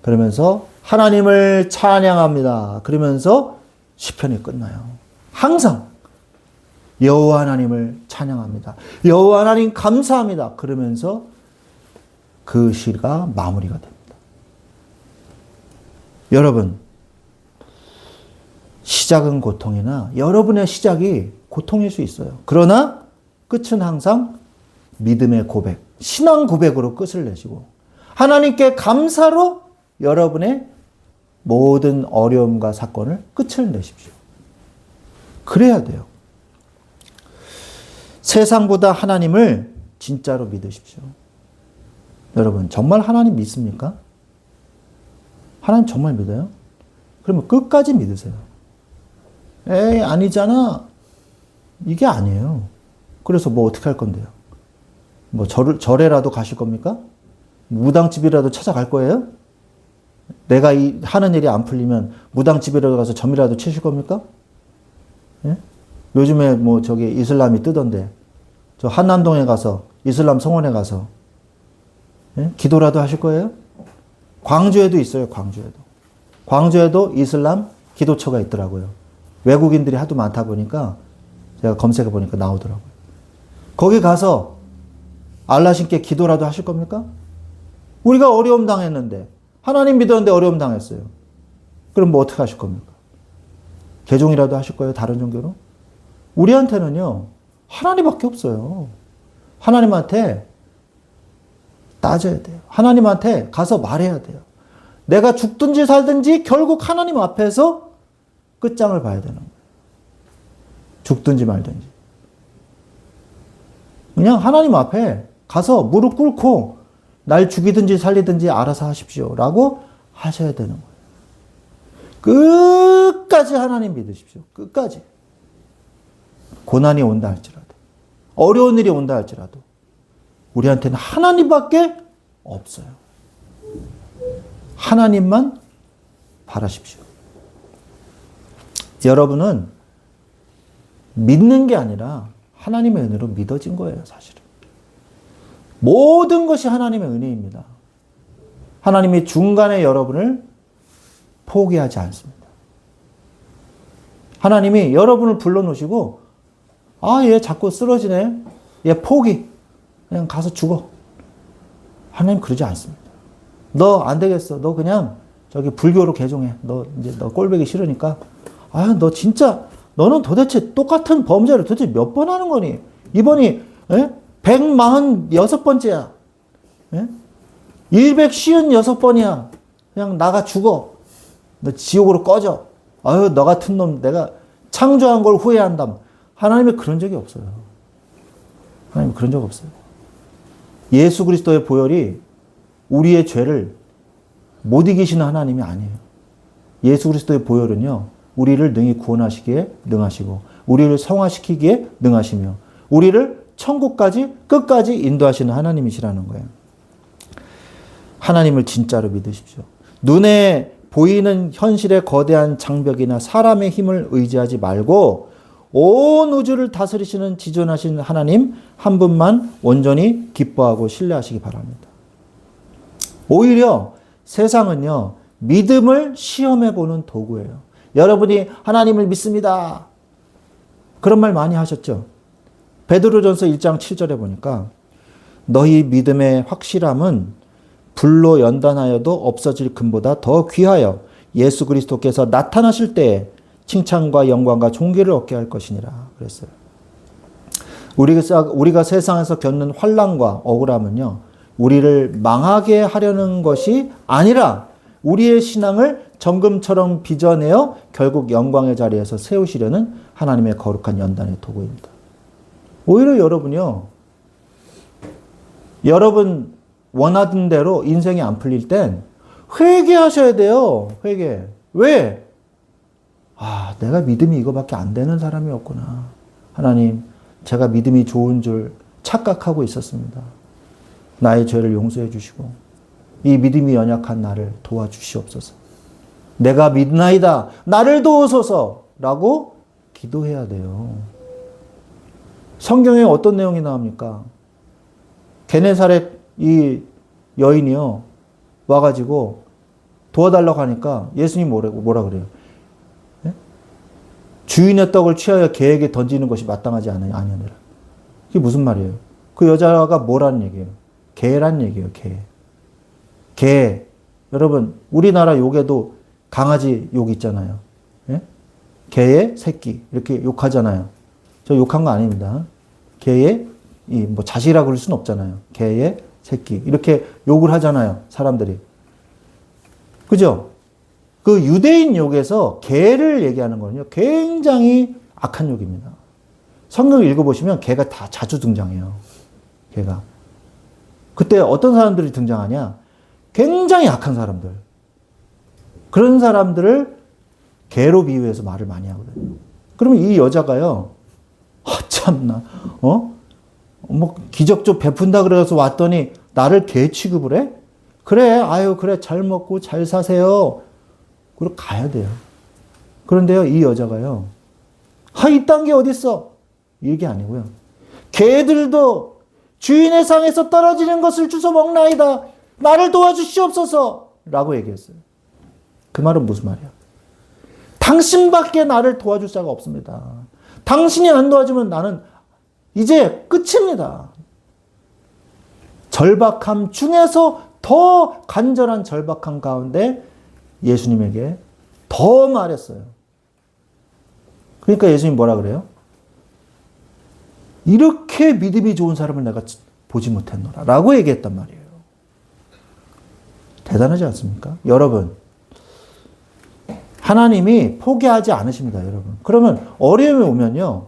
Speaker 1: 그러면서 하나님을 찬양합니다. 그러면서 시편이 끝나요. 항상 여호와 하나님을 찬양합니다. 여호와 하나님 감사합니다. 그러면서 그 시가 마무리가 됩니다. 여러분, 시작은 고통이나 여러분의 시작이 고통일 수 있어요. 그러나 끝은 항상 믿음의 고백, 신앙 고백으로 끝을 내시고 하나님께 감사로 여러분의 모든 어려움과 사건을 끝을 내십시오. 그래야 돼요. 세상보다 하나님을 진짜로 믿으십시오. 여러분, 정말 하나님 믿습니까? 하나님 정말 믿어요? 그러면 끝까지 믿으세요. 에이, 아니잖아. 이게 아니에요. 그래서 뭐 어떻게 할 건데요? 뭐 절에라도 가실 겁니까? 무당집이라도 찾아갈 거예요? 내가 하는 일이 안 풀리면 무당집이라도 가서 점이라도 치실 겁니까? 예? 요즘에 뭐 저기 이슬람이 뜨던데 저 한남동에 가서 이슬람 성원에 가서 예? 기도라도 하실 거예요? 광주에도 있어요. 광주에도 이슬람 기도처가 있더라고요. 외국인들이 하도 많다 보니까 제가 검색해 보니까 나오더라고요. 거기 가서 알라신께 기도라도 하실 겁니까? 우리가 어려움 당했는데 하나님 믿었는데 어려움 당했어요. 그럼 뭐 어떻게 하실 겁니까? 개종이라도 하실 거예요? 다른 종교로? 우리한테는요, 하나님밖에 없어요. 하나님한테 따져야 돼요. 하나님한테 가서 말해야 돼요. 내가 죽든지 살든지 결국 하나님 앞에서 끝장을 봐야 되는 거예요. 죽든지 말든지. 그냥 하나님 앞에 가서 무릎 꿇고 날 죽이든지 살리든지 알아서 하십시오. 라고 하셔야 되는 거예요. 끝까지 하나님 믿으십시오. 끝까지. 고난이 온다 할지라도, 어려운 일이 온다 할지라도, 우리한테는 하나님밖에 없어요. 하나님만 바라십시오. 여러분은 믿는 게 아니라 하나님의 은혜로 믿어진 거예요, 사실은. 모든 것이 하나님의 은혜입니다. 하나님이 중간에 여러분을 포기하지 않습니다. 하나님이 여러분을 불러놓으시고, 아, 얘 자꾸 쓰러지네. 얘 포기. 그냥 가서 죽어. 하나님 그러지 않습니다. 너 안 되겠어. 너 그냥 저기 불교로 개종해. 너 이제 너 꼴보기 싫으니까. 아, 너 진짜, 너는 도대체 똑같은 범죄를 도대체 몇 번 하는 거니? 이번이 146번째야. 156번이야. 그냥 나가 죽어. 너 지옥으로 꺼져. 아유, 너 같은 놈 내가 창조한 걸 후회한다. 하나님이 그런 적이 없어요. 하나님 그런 적 없어요. 예수 그리스도의 보혈이 우리의 죄를 못 이기시는 하나님이 아니에요. 예수 그리스도의 보혈은요, 우리를 능히 구원하시기에 능하시고, 우리를 성화시키기에 능하시며, 우리를 천국까지 끝까지 인도하시는 하나님이시라는 거예요. 하나님을 진짜로 믿으십시오. 눈에 보이는 현실의 거대한 장벽이나 사람의 힘을 의지하지 말고 온 우주를 다스리시는 지존하신 하나님 한 분만 온전히 기뻐하고 신뢰하시기 바랍니다. 오히려 세상은요, 믿음을 시험해보는 도구예요. 여러분이 하나님을 믿습니다. 그런 말 많이 하셨죠? 베드로전서 1장 7절에 보니까 너희 믿음의 확실함은 불로 연단하여도 없어질 금보다 더 귀하여 예수 그리스도께서 나타나실 때에 칭찬과 영광과 존귀를 얻게 할 것이니라 그랬어요. 우리가 세상에서 겪는 환난과 억울함은요, 우리를 망하게 하려는 것이 아니라 우리의 신앙을 정금처럼 빚어내어 결국 영광의 자리에서 세우시려는 하나님의 거룩한 연단의 도구입니다. 오히려 여러분요, 여러분 원하던 대로 인생이 안 풀릴 땐 회개하셔야 돼요. 회개. 왜? 아, 내가 믿음이 이거밖에 안 되는 사람이었구나. 하나님, 제가 믿음이 좋은 줄 착각하고 있었습니다. 나의 죄를 용서해 주시고 이 믿음이 연약한 나를 도와주시옵소서. 내가 믿나이다. 나를 도우소서라고 기도해야 돼요. 성경에 어떤 내용이 나옵니까? 게네사렛 이 여인이요, 와가지고 도와달라고 하니까 예수님 뭐라 그래요? 예? 주인의 떡을 취하여 개에게 던지는 것이 마땅하지 아니하니라. 이게 무슨 말이에요? 그 여자가 뭐라는 얘기예요? 개란 얘기예요. 개. 개. 여러분 우리나라 욕에도 강아지 욕 있잖아요. 예? 개의 새끼 이렇게 욕하잖아요. 저 욕한 거 아닙니다. 개의 뭐 자식이라고 그럴 수는 없잖아요. 개의 새끼 이렇게 욕을 하잖아요. 사람들이. 그죠? 그 유대인 욕에서 개를 얘기하는 거는요. 굉장히 악한 욕입니다. 성경을 읽어보시면 개가 다 자주 등장해요. 개가. 그때 어떤 사람들이 등장하냐? 굉장히 악한 사람들. 그런 사람들을 개로 비유해서 말을 많이 하거든요. 그러면 이 여자가요. 참나. 뭐 기적 좀 베푼다 그래서 왔더니 나를 개 취급을 해? 그래. 아유 그래. 잘 먹고 잘 사세요. 그리고 가야 돼요. 그런데요. 이 여자가요. 이딴 게 어딨어? 이게 아니고요. 개들도 주인의 상에서 떨어지는 것을 주워 먹나이다. 나를 도와주시옵소서. 라고 얘기했어요. 그 말은 무슨 말이야? 당신밖에 나를 도와줄 자가 없습니다. 당신이 안 도와주면 나는 이제 끝입니다. 절박함 중에서 더 간절한 절박함 가운데 예수님에게 더 말했어요. 그러니까 예수님 뭐라 그래요? 이렇게 믿음이 좋은 사람을 내가 보지 못했노라 라고 얘기했단 말이에요. 대단하지 않습니까? 여러분 하나님이 포기하지 않으십니다. 여러분. 그러면 어려움이 오면요.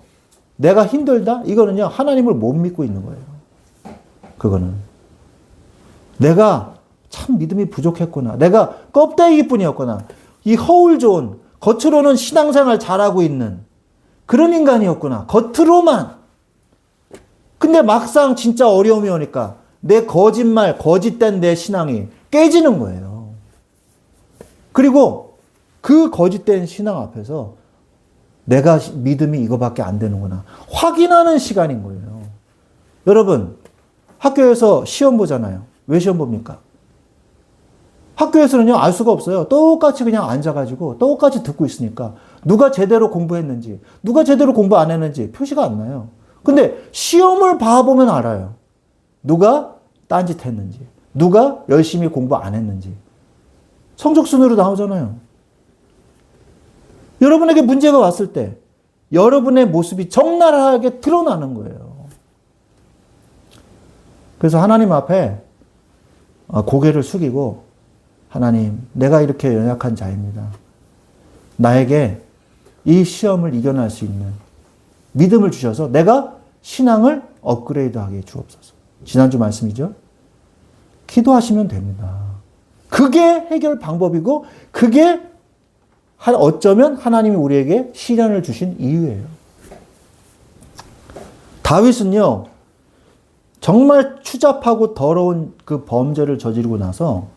Speaker 1: 내가 힘들다? 이거는요. 하나님을 못 믿고 있는 거예요. 그거는. 내가 참 믿음이 부족했구나. 내가 껍데기뿐이었구나. 이 허울 좋은 겉으로는 신앙생활 잘하고 있는 그런 인간이었구나. 겉으로만. 근데 막상 진짜 어려움이 오니까 내 거짓말, 거짓된 내 신앙이 깨지는 거예요. 그리고 그 거짓된 신앙 앞에서 내가 믿음이 이거밖에 안 되는구나. 확인하는 시간인 거예요. 여러분, 학교에서 시험 보잖아요. 왜 시험 봅니까? 학교에서는요, 알 수가 없어요. 똑같이 그냥 앉아가지고 똑같이 듣고 있으니까 누가 제대로 공부했는지, 누가 제대로 공부 안 했는지 표시가 안 나요. 근데 시험을 봐보면 알아요. 누가 딴짓 했는지, 누가 열심히 공부 안 했는지. 성적순으로 나오잖아요. 여러분에게 문제가 왔을 때 여러분의 모습이 적나라하게 드러나는 거예요. 그래서 하나님 앞에 고개를 숙이고 하나님, 내가 이렇게 연약한 자입니다. 나에게 이 시험을 이겨낼 수 있는 믿음을 주셔서 내가 신앙을 업그레이드하게 주옵소서. 지난주 말씀이죠. 기도하시면 됩니다. 그게 해결 방법이고 그게 어쩌면 하나님이 우리에게 시련을 주신 이유예요. 다윗은요. 정말 추잡하고 더러운 그 범죄를 저지르고 나서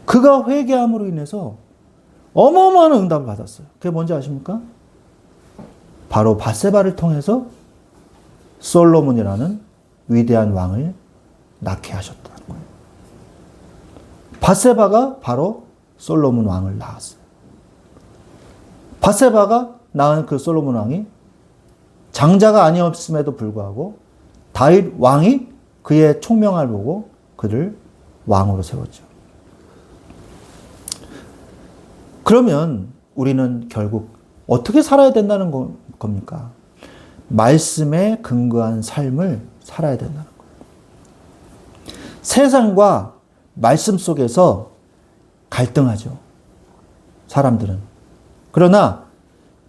Speaker 1: 그가 회개함으로 인해서 어마어마한 응답을 받았어요. 그게 뭔지 아십니까? 바로 밧세바를 통해서 솔로몬이라는 위대한 왕을 낳게 하셨다는 거예요. 밧세바가 바로 솔로몬 왕을 낳았어요. 밧세바가 낳은 그 솔로몬 왕이 장자가 아니었음에도 불구하고 다윗 왕이 그의 총명을 보고 그를 왕으로 세웠죠. 그러면 우리는 결국 어떻게 살아야 된다는 겁니까? 말씀에 근거한 삶을 살아야 된다는 거예요. 세상과 말씀 속에서 갈등하죠. 사람들은. 그러나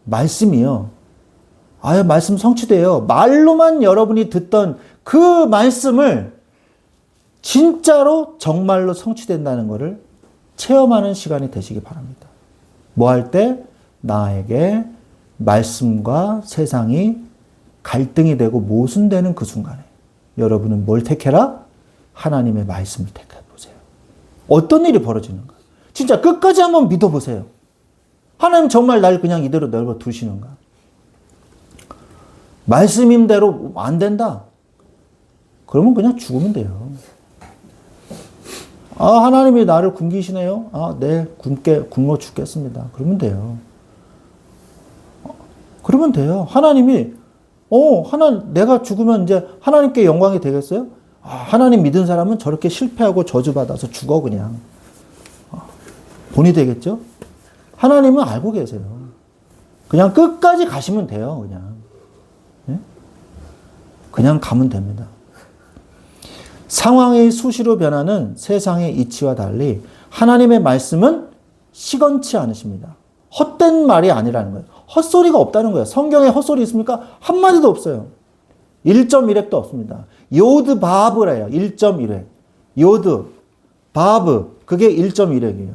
Speaker 1: 말씀이요. 말씀 성취돼요. 말로만 여러분이 듣던 그 말씀을 진짜로 정말로 성취된다는 것을 체험하는 시간이 되시기 바랍니다. 뭐 할 때? 나에게 말씀과 세상이 갈등이 되고 모순되는 그 순간에 여러분은 뭘 택해라? 하나님의 말씀을 택해보세요. 어떤 일이 벌어지는가? 진짜 끝까지 한번 믿어보세요. 하나님 정말 날 그냥 이대로 내버려 두시는가? 말씀임대로 안 된다. 그러면 그냥 죽으면 돼요. 하나님이 나를 굶기시네요. 네, 굶어 죽겠습니다. 그러면 돼요. 그러면 돼요. 하나님이 내가 죽으면 이제 하나님께 영광이 되겠어요? 하나님 믿은 사람은 저렇게 실패하고 저주받아서 죽어 그냥. 본이 되겠죠? 하나님은 알고 계세요. 그냥 끝까지 가시면 돼요. 그냥. 예? 그냥 가면 됩니다. 상황이 수시로 변하는 세상의 이치와 달리 하나님의 말씀은 시건치 않으십니다. 헛된 말이 아니라는 거예요. 헛소리가 없다는 거예요. 성경에 헛소리 있습니까? 한마디도 없어요. 1.1획도 없습니다. 요드 바브래요. 1.1획. 요드 바브 그게 1.1획이에요.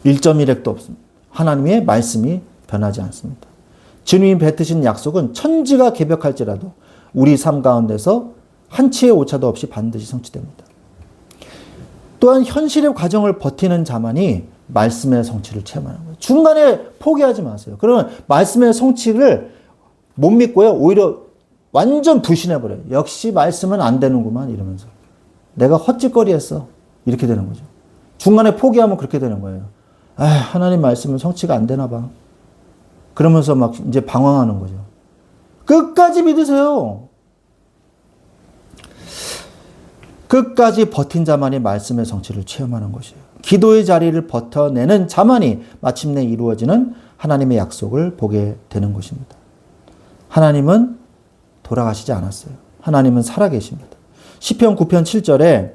Speaker 1: 1.1획도 없습니다. 하나님의 말씀이 변하지 않습니다. 주님이 뱉으신 약속은 천지가 개벽할지라도 우리 삶 가운데서 한치의 오차도 없이 반드시 성취됩니다. 또한 현실의 과정을 버티는 자만이 말씀의 성취를 체험하는 거예요. 중간에 포기하지 마세요. 그러면 말씀의 성취를 못 믿고요. 오히려 완전 불신해버려요. 역시 말씀은 안 되는구만 이러면서. 내가 헛짓거리했어. 이렇게 되는 거죠. 중간에 포기하면 그렇게 되는 거예요. 하나님 말씀은 성취가 안 되나 봐. 그러면서 막 이제 방황하는 거죠. 끝까지 믿으세요. 끝까지 버틴 자만이 말씀의 성취를 체험하는 것이에요. 기도의 자리를 버텨내는 자만이 마침내 이루어지는 하나님의 약속을 보게 되는 것입니다. 하나님은 돌아가시지 않았어요. 하나님은 살아계십니다. 시편 9편 7절에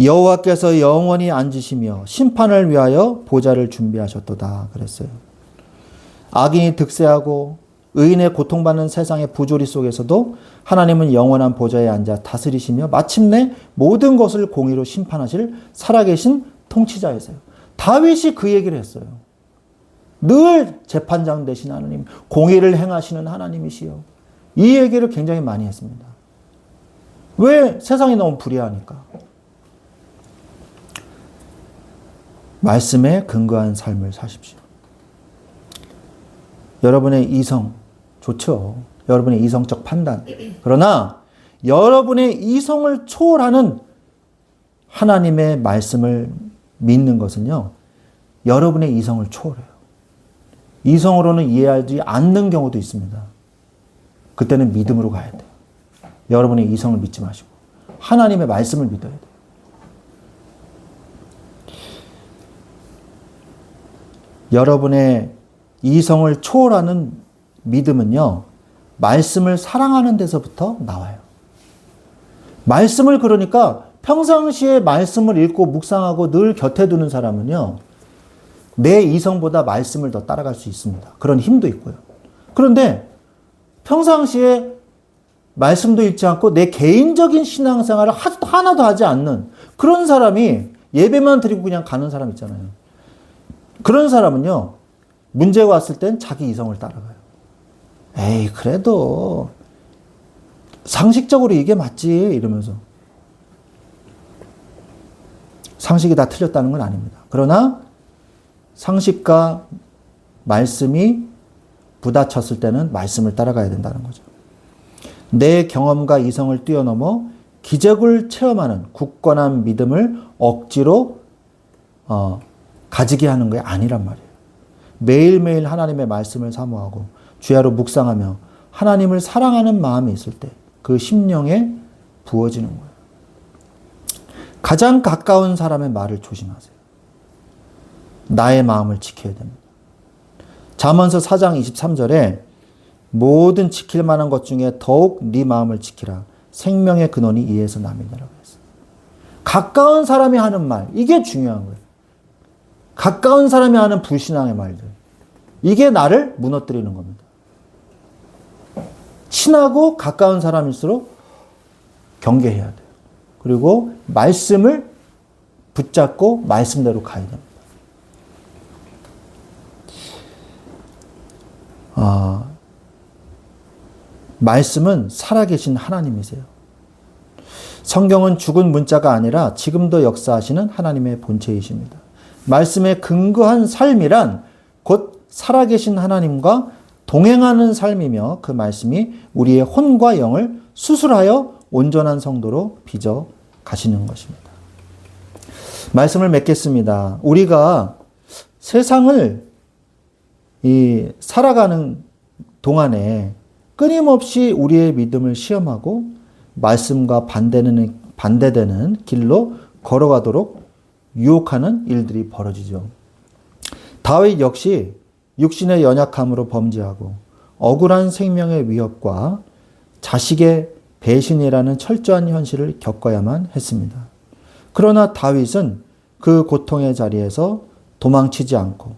Speaker 1: 여호와께서 영원히 앉으시며 심판을 위하여 보좌를 준비하셨도다 그랬어요. 악인이 득세하고 의인의 고통받는 세상의 부조리 속에서도 하나님은 영원한 보좌에 앉아 다스리시며 마침내 모든 것을 공의로 심판하실 살아계신 통치자이세요. 다윗이 그 얘기를 했어요. 늘 재판장 되신 하나님, 공의를 행하시는 하나님이시여. 이 얘기를 굉장히 많이 했습니다. 왜? 세상이 너무 불의하니까. 말씀에 근거한 삶을 사십시오. 여러분의 이성 좋죠. 여러분의 이성적 판단. 그러나 여러분의 이성을 초월하는 하나님의 말씀을 믿는 것은요. 여러분의 이성을 초월해요. 이성으로는 이해하지 않는 경우도 있습니다. 그때는 믿음으로 가야 돼요. 여러분의 이성을 믿지 마시고 하나님의 말씀을 믿어야 돼요. 여러분의 이성을 초월하는 믿음은요, 말씀을 사랑하는 데서부터 나와요. 말씀을 그러니까 평상시에 말씀을 읽고 묵상하고 늘 곁에 두는 사람은요, 내 이성보다 말씀을 더 따라갈 수 있습니다. 그런 힘도 있고요. 그런데 평상시에 말씀도 읽지 않고 내 개인적인 신앙생활을 하나도 하지 않는 그런 사람이 예배만 드리고 그냥 가는 사람 있잖아요. 그런 사람은요, 문제가 왔을 땐 자기 이성을 따라가요. 에이, 그래도 상식적으로 이게 맞지 이러면서. 상식이 다 틀렸다는 건 아닙니다. 그러나 상식과 말씀이 부딪혔을 때는 말씀을 따라가야 된다는 거죠. 내 경험과 이성을 뛰어넘어 기적을 체험하는 굳건한 믿음을 억지로 가지게 하는 게 아니란 말이에요. 매일매일 하나님의 말씀을 사모하고 주야로 묵상하며 하나님을 사랑하는 마음이 있을 때 그 심령에 부어지는 거예요. 가장 가까운 사람의 말을 조심하세요. 나의 마음을 지켜야 됩니다. 잠언서 4장 23절에 모든 지킬 만한 것 중에 더욱 네 마음을 지키라. 생명의 근원이 이에서 남이니라고 했어요. 가까운 사람이 하는 말, 이게 중요한 거예요. 가까운 사람이 하는 불신앙의 말들. 이게 나를 무너뜨리는 겁니다. 친하고 가까운 사람일수록 경계해야 돼요. 그리고 말씀을 붙잡고 말씀대로 가야 됩니다. 말씀은 살아계신 하나님이세요. 성경은 죽은 문자가 아니라 지금도 역사하시는 하나님의 본체이십니다. 말씀에 근거한 삶이란 곧 살아계신 하나님과 동행하는 삶이며 그 말씀이 우리의 혼과 영을 수술하여 온전한 성도로 빚어 가시는 것입니다. 말씀을 맺겠습니다. 우리가 세상을 살아가는 동안에 끊임없이 우리의 믿음을 시험하고 말씀과 반대되는 길로 걸어가도록 유혹하는 일들이 벌어지죠. 다윗 역시 육신의 연약함으로 범죄하고 억울한 생명의 위협과 자식의 배신이라는 철저한 현실을 겪어야만 했습니다. 그러나 다윗은 그 고통의 자리에서 도망치지 않고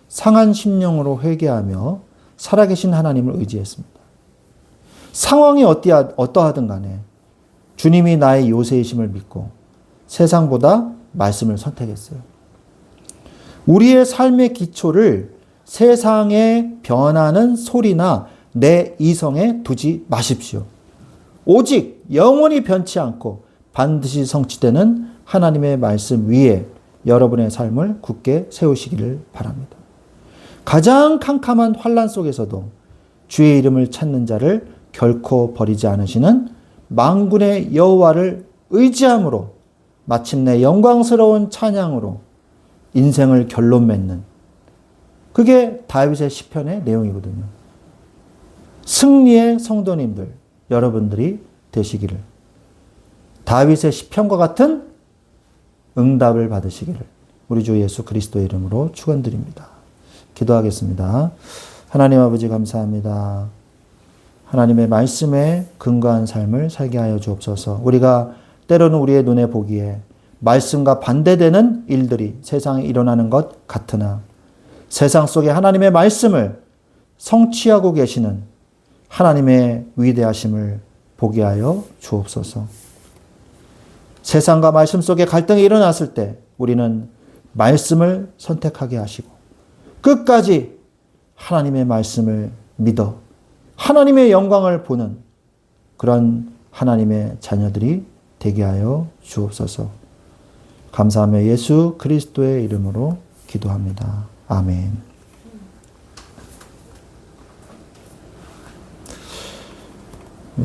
Speaker 1: 상한 심령으로 회개하며 살아계신 하나님을 의지했습니다. 상황이 어떠하든 간에 주님이 나의 요새이심을 믿고 세상보다 말씀을 선택했어요. 우리의 삶의 기초를 세상에 변하는 소리나 내 이성에 두지 마십시오. 오직 영원히 변치 않고 반드시 성취되는 하나님의 말씀 위에 여러분의 삶을 굳게 세우시기를 바랍니다. 가장 캄캄한 환난 속에서도 주의 이름을 찾는 자를 결코 버리지 않으시는 만군의 여호와를 의지함으로 마침내 영광스러운 찬양으로 인생을 결론 맺는, 그게 다윗의 시편의 내용이거든요. 승리의 성도님들 여러분들이 되시기를, 다윗의 시편과 같은 응답을 받으시기를 우리 주 예수 그리스도의 이름으로 축원드립니다. 기도하겠습니다. 하나님 아버지 감사합니다. 하나님의 말씀에 근거한 삶을 살게 하여 주옵소서. 우리가 때로는 우리의 눈에 보기에 말씀과 반대되는 일들이 세상에 일어나는 것 같으나 세상 속에 하나님의 말씀을 성취하고 계시는 하나님의 위대하심을 보게 하여 주옵소서. 세상과 말씀 속에 갈등이 일어났을 때 우리는 말씀을 선택하게 하시고 끝까지 하나님의 말씀을 믿어 하나님의 영광을 보는 그런 하나님의 자녀들이 되게 하여 주옵소서. 감사하며 예수 그리스도의 이름으로 기도합니다. 아멘.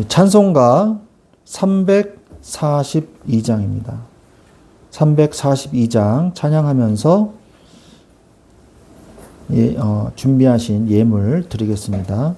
Speaker 1: 찬송가 342장입니다. 342장 찬양하면서 준비하신 예물 드리겠습니다.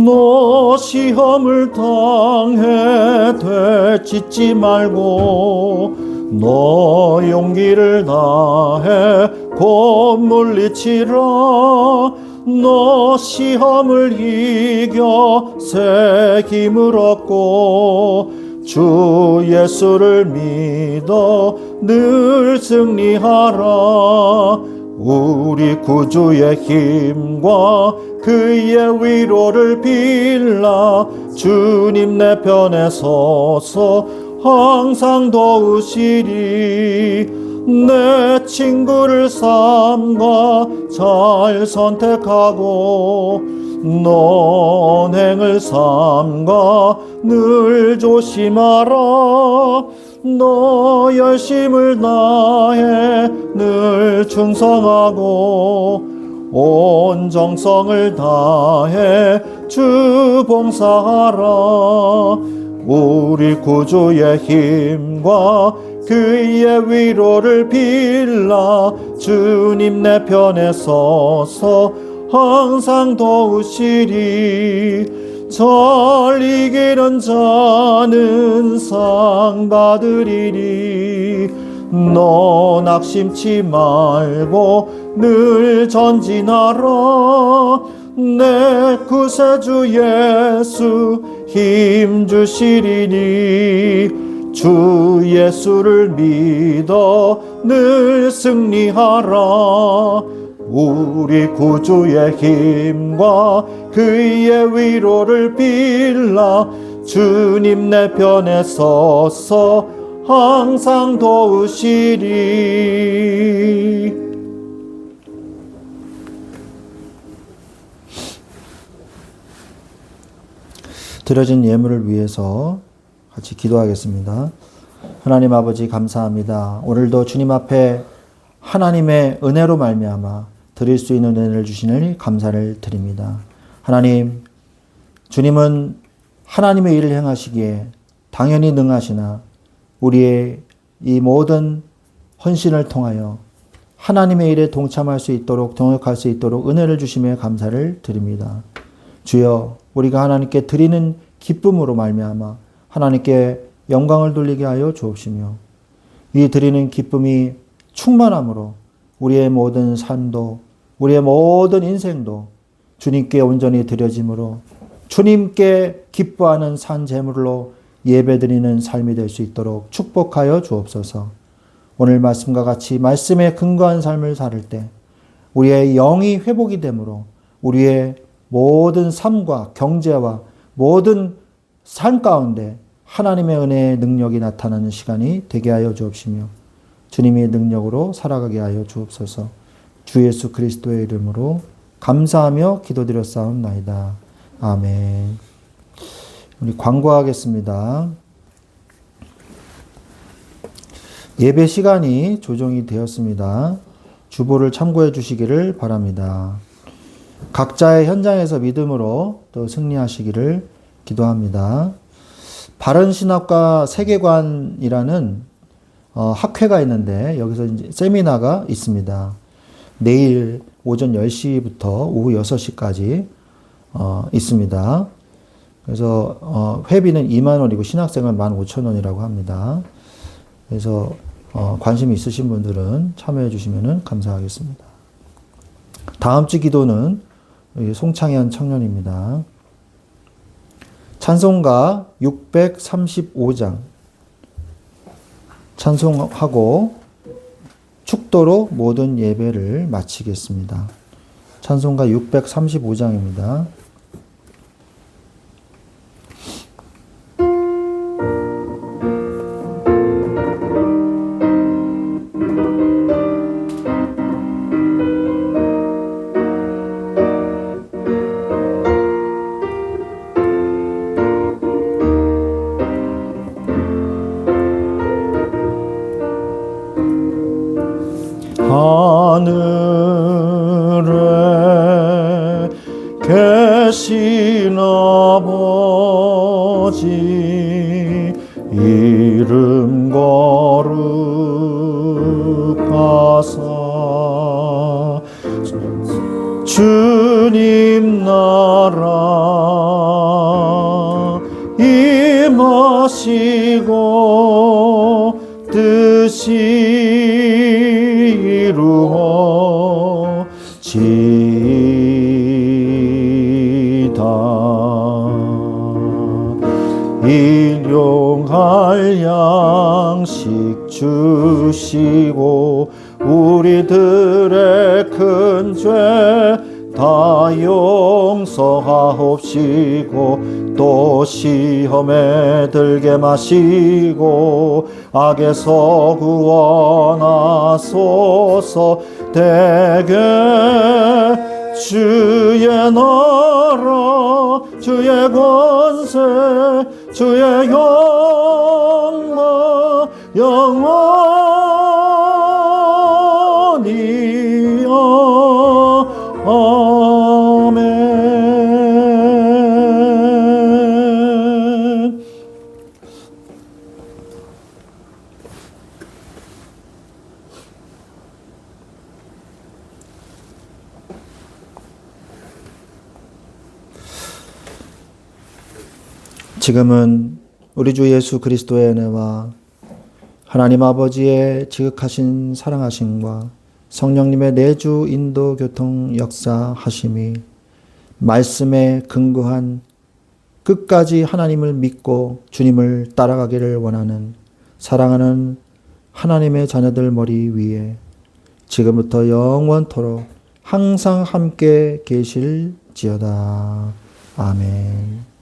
Speaker 4: 너 시험을 당해 되짖지 말고 너 용기를 다해 곧 물리치라. 너 시험을 이겨 새 힘을 얻고 주 예수를 믿어 늘 승리하라. 우리 구주의 힘과 그의 위로를 빌라. 주님 내 편에 서서 항상 도우시리. 내 친구를 삼가 잘 선택하고 언행을 삼가 늘 조심하라. 너 열심을 다해 늘 충성하고 온 정성을 다해 주 봉사하라. 우리 구주의 힘과 그의 위로를 빌라. 주님 내 편에 서서 항상 도우시리. 잘 이기는 자는 상 받으리니 너 낙심치 말고 늘 전진하라. 내 구세주 예수 힘 주시리니 주 예수를 믿어 늘 승리하라. 우리 구주의 힘과 그의 위로를 빌라. 주님 내 편에 서서 항상 도우시리.
Speaker 1: 드려진 예물을 위해서 같이 기도하겠습니다. 하나님 아버지 감사합니다. 오늘도 주님 앞에 하나님의 은혜로 말미암아 드릴 수 있는 은혜를 주시니 감사를 드립니다. 하나님, 주님은 하나님의 일을 행하시기에 당연히 능하시나 우리의 이 모든 헌신을 통하여 하나님의 일에 동참할 수 있도록 동역할 수 있도록 은혜를 주심에 감사를 드립니다. 주여, 우리가 하나님께 드리는 기쁨으로 말미암아 하나님께 영광을 돌리게 하여 주옵시며 이 드리는 기쁨이 충만함으로 우리의 모든 삶도 우리의 모든 인생도 주님께 온전히 드려짐으로 주님께 기뻐하는 산 제물로 예배드리는 삶이 될 수 있도록 축복하여 주옵소서. 오늘 말씀과 같이 말씀에 근거한 삶을 살을 때 우리의 영이 회복이 되므로 우리의 모든 삶과 경제와 모든 삶 가운데 하나님의 은혜의 능력이 나타나는 시간이 되게 하여 주옵시며 주님의 능력으로 살아가게 하여 주옵소서. 주 예수 그리스도의 이름으로 감사하며 기도드렸사옵나이다. 아멘. 우리 광고하겠습니다. 예배 시간이 조정이 되었습니다. 주보를 참고해 주시기를 바랍니다. 각자의 현장에서 믿음으로 또 승리하시기를 기도합니다. 바른신학과 세계관이라는 학회가 있는데 여기서 이제 세미나가 있습니다. 내일 오전 10시부터 오후 6시까지 있습니다. 그래서 회비는 2만 원이고 신학생은 15,000원이라고 합니다. 그래서 관심 있으신 분들은 참여해 주시면 감사하겠습니다. 다음 주 기도는 송창현 청년입니다. 찬송가 635장 찬송하고 축도로 모든 예배를 마치겠습니다. 찬송가 635장입니다.
Speaker 4: 하늘에 계신 아버지 이름 거룩하사 주님 나라 임하시고 뜻이 이루어지이다. 일용할 양식 주시고 우리들의 큰 죄 다 용서하옵시고 또 시험에 들게 마시고 악에서 구원하소서. 대개 주의 나라 주의 권세 주의 영광 영원히요. 아멘.
Speaker 1: 지금은 우리 주 예수 그리스도의 은혜와 하나님 아버지의 지극하신 사랑하심과 성령님의 내주 인도 교통 역사하심이 말씀에 근거한 끝까지 하나님을 믿고 주님을 따라가기를 원하는 사랑하는 하나님의 자녀들 머리 위에 지금부터 영원토록 항상 함께 계실지어다. 아멘.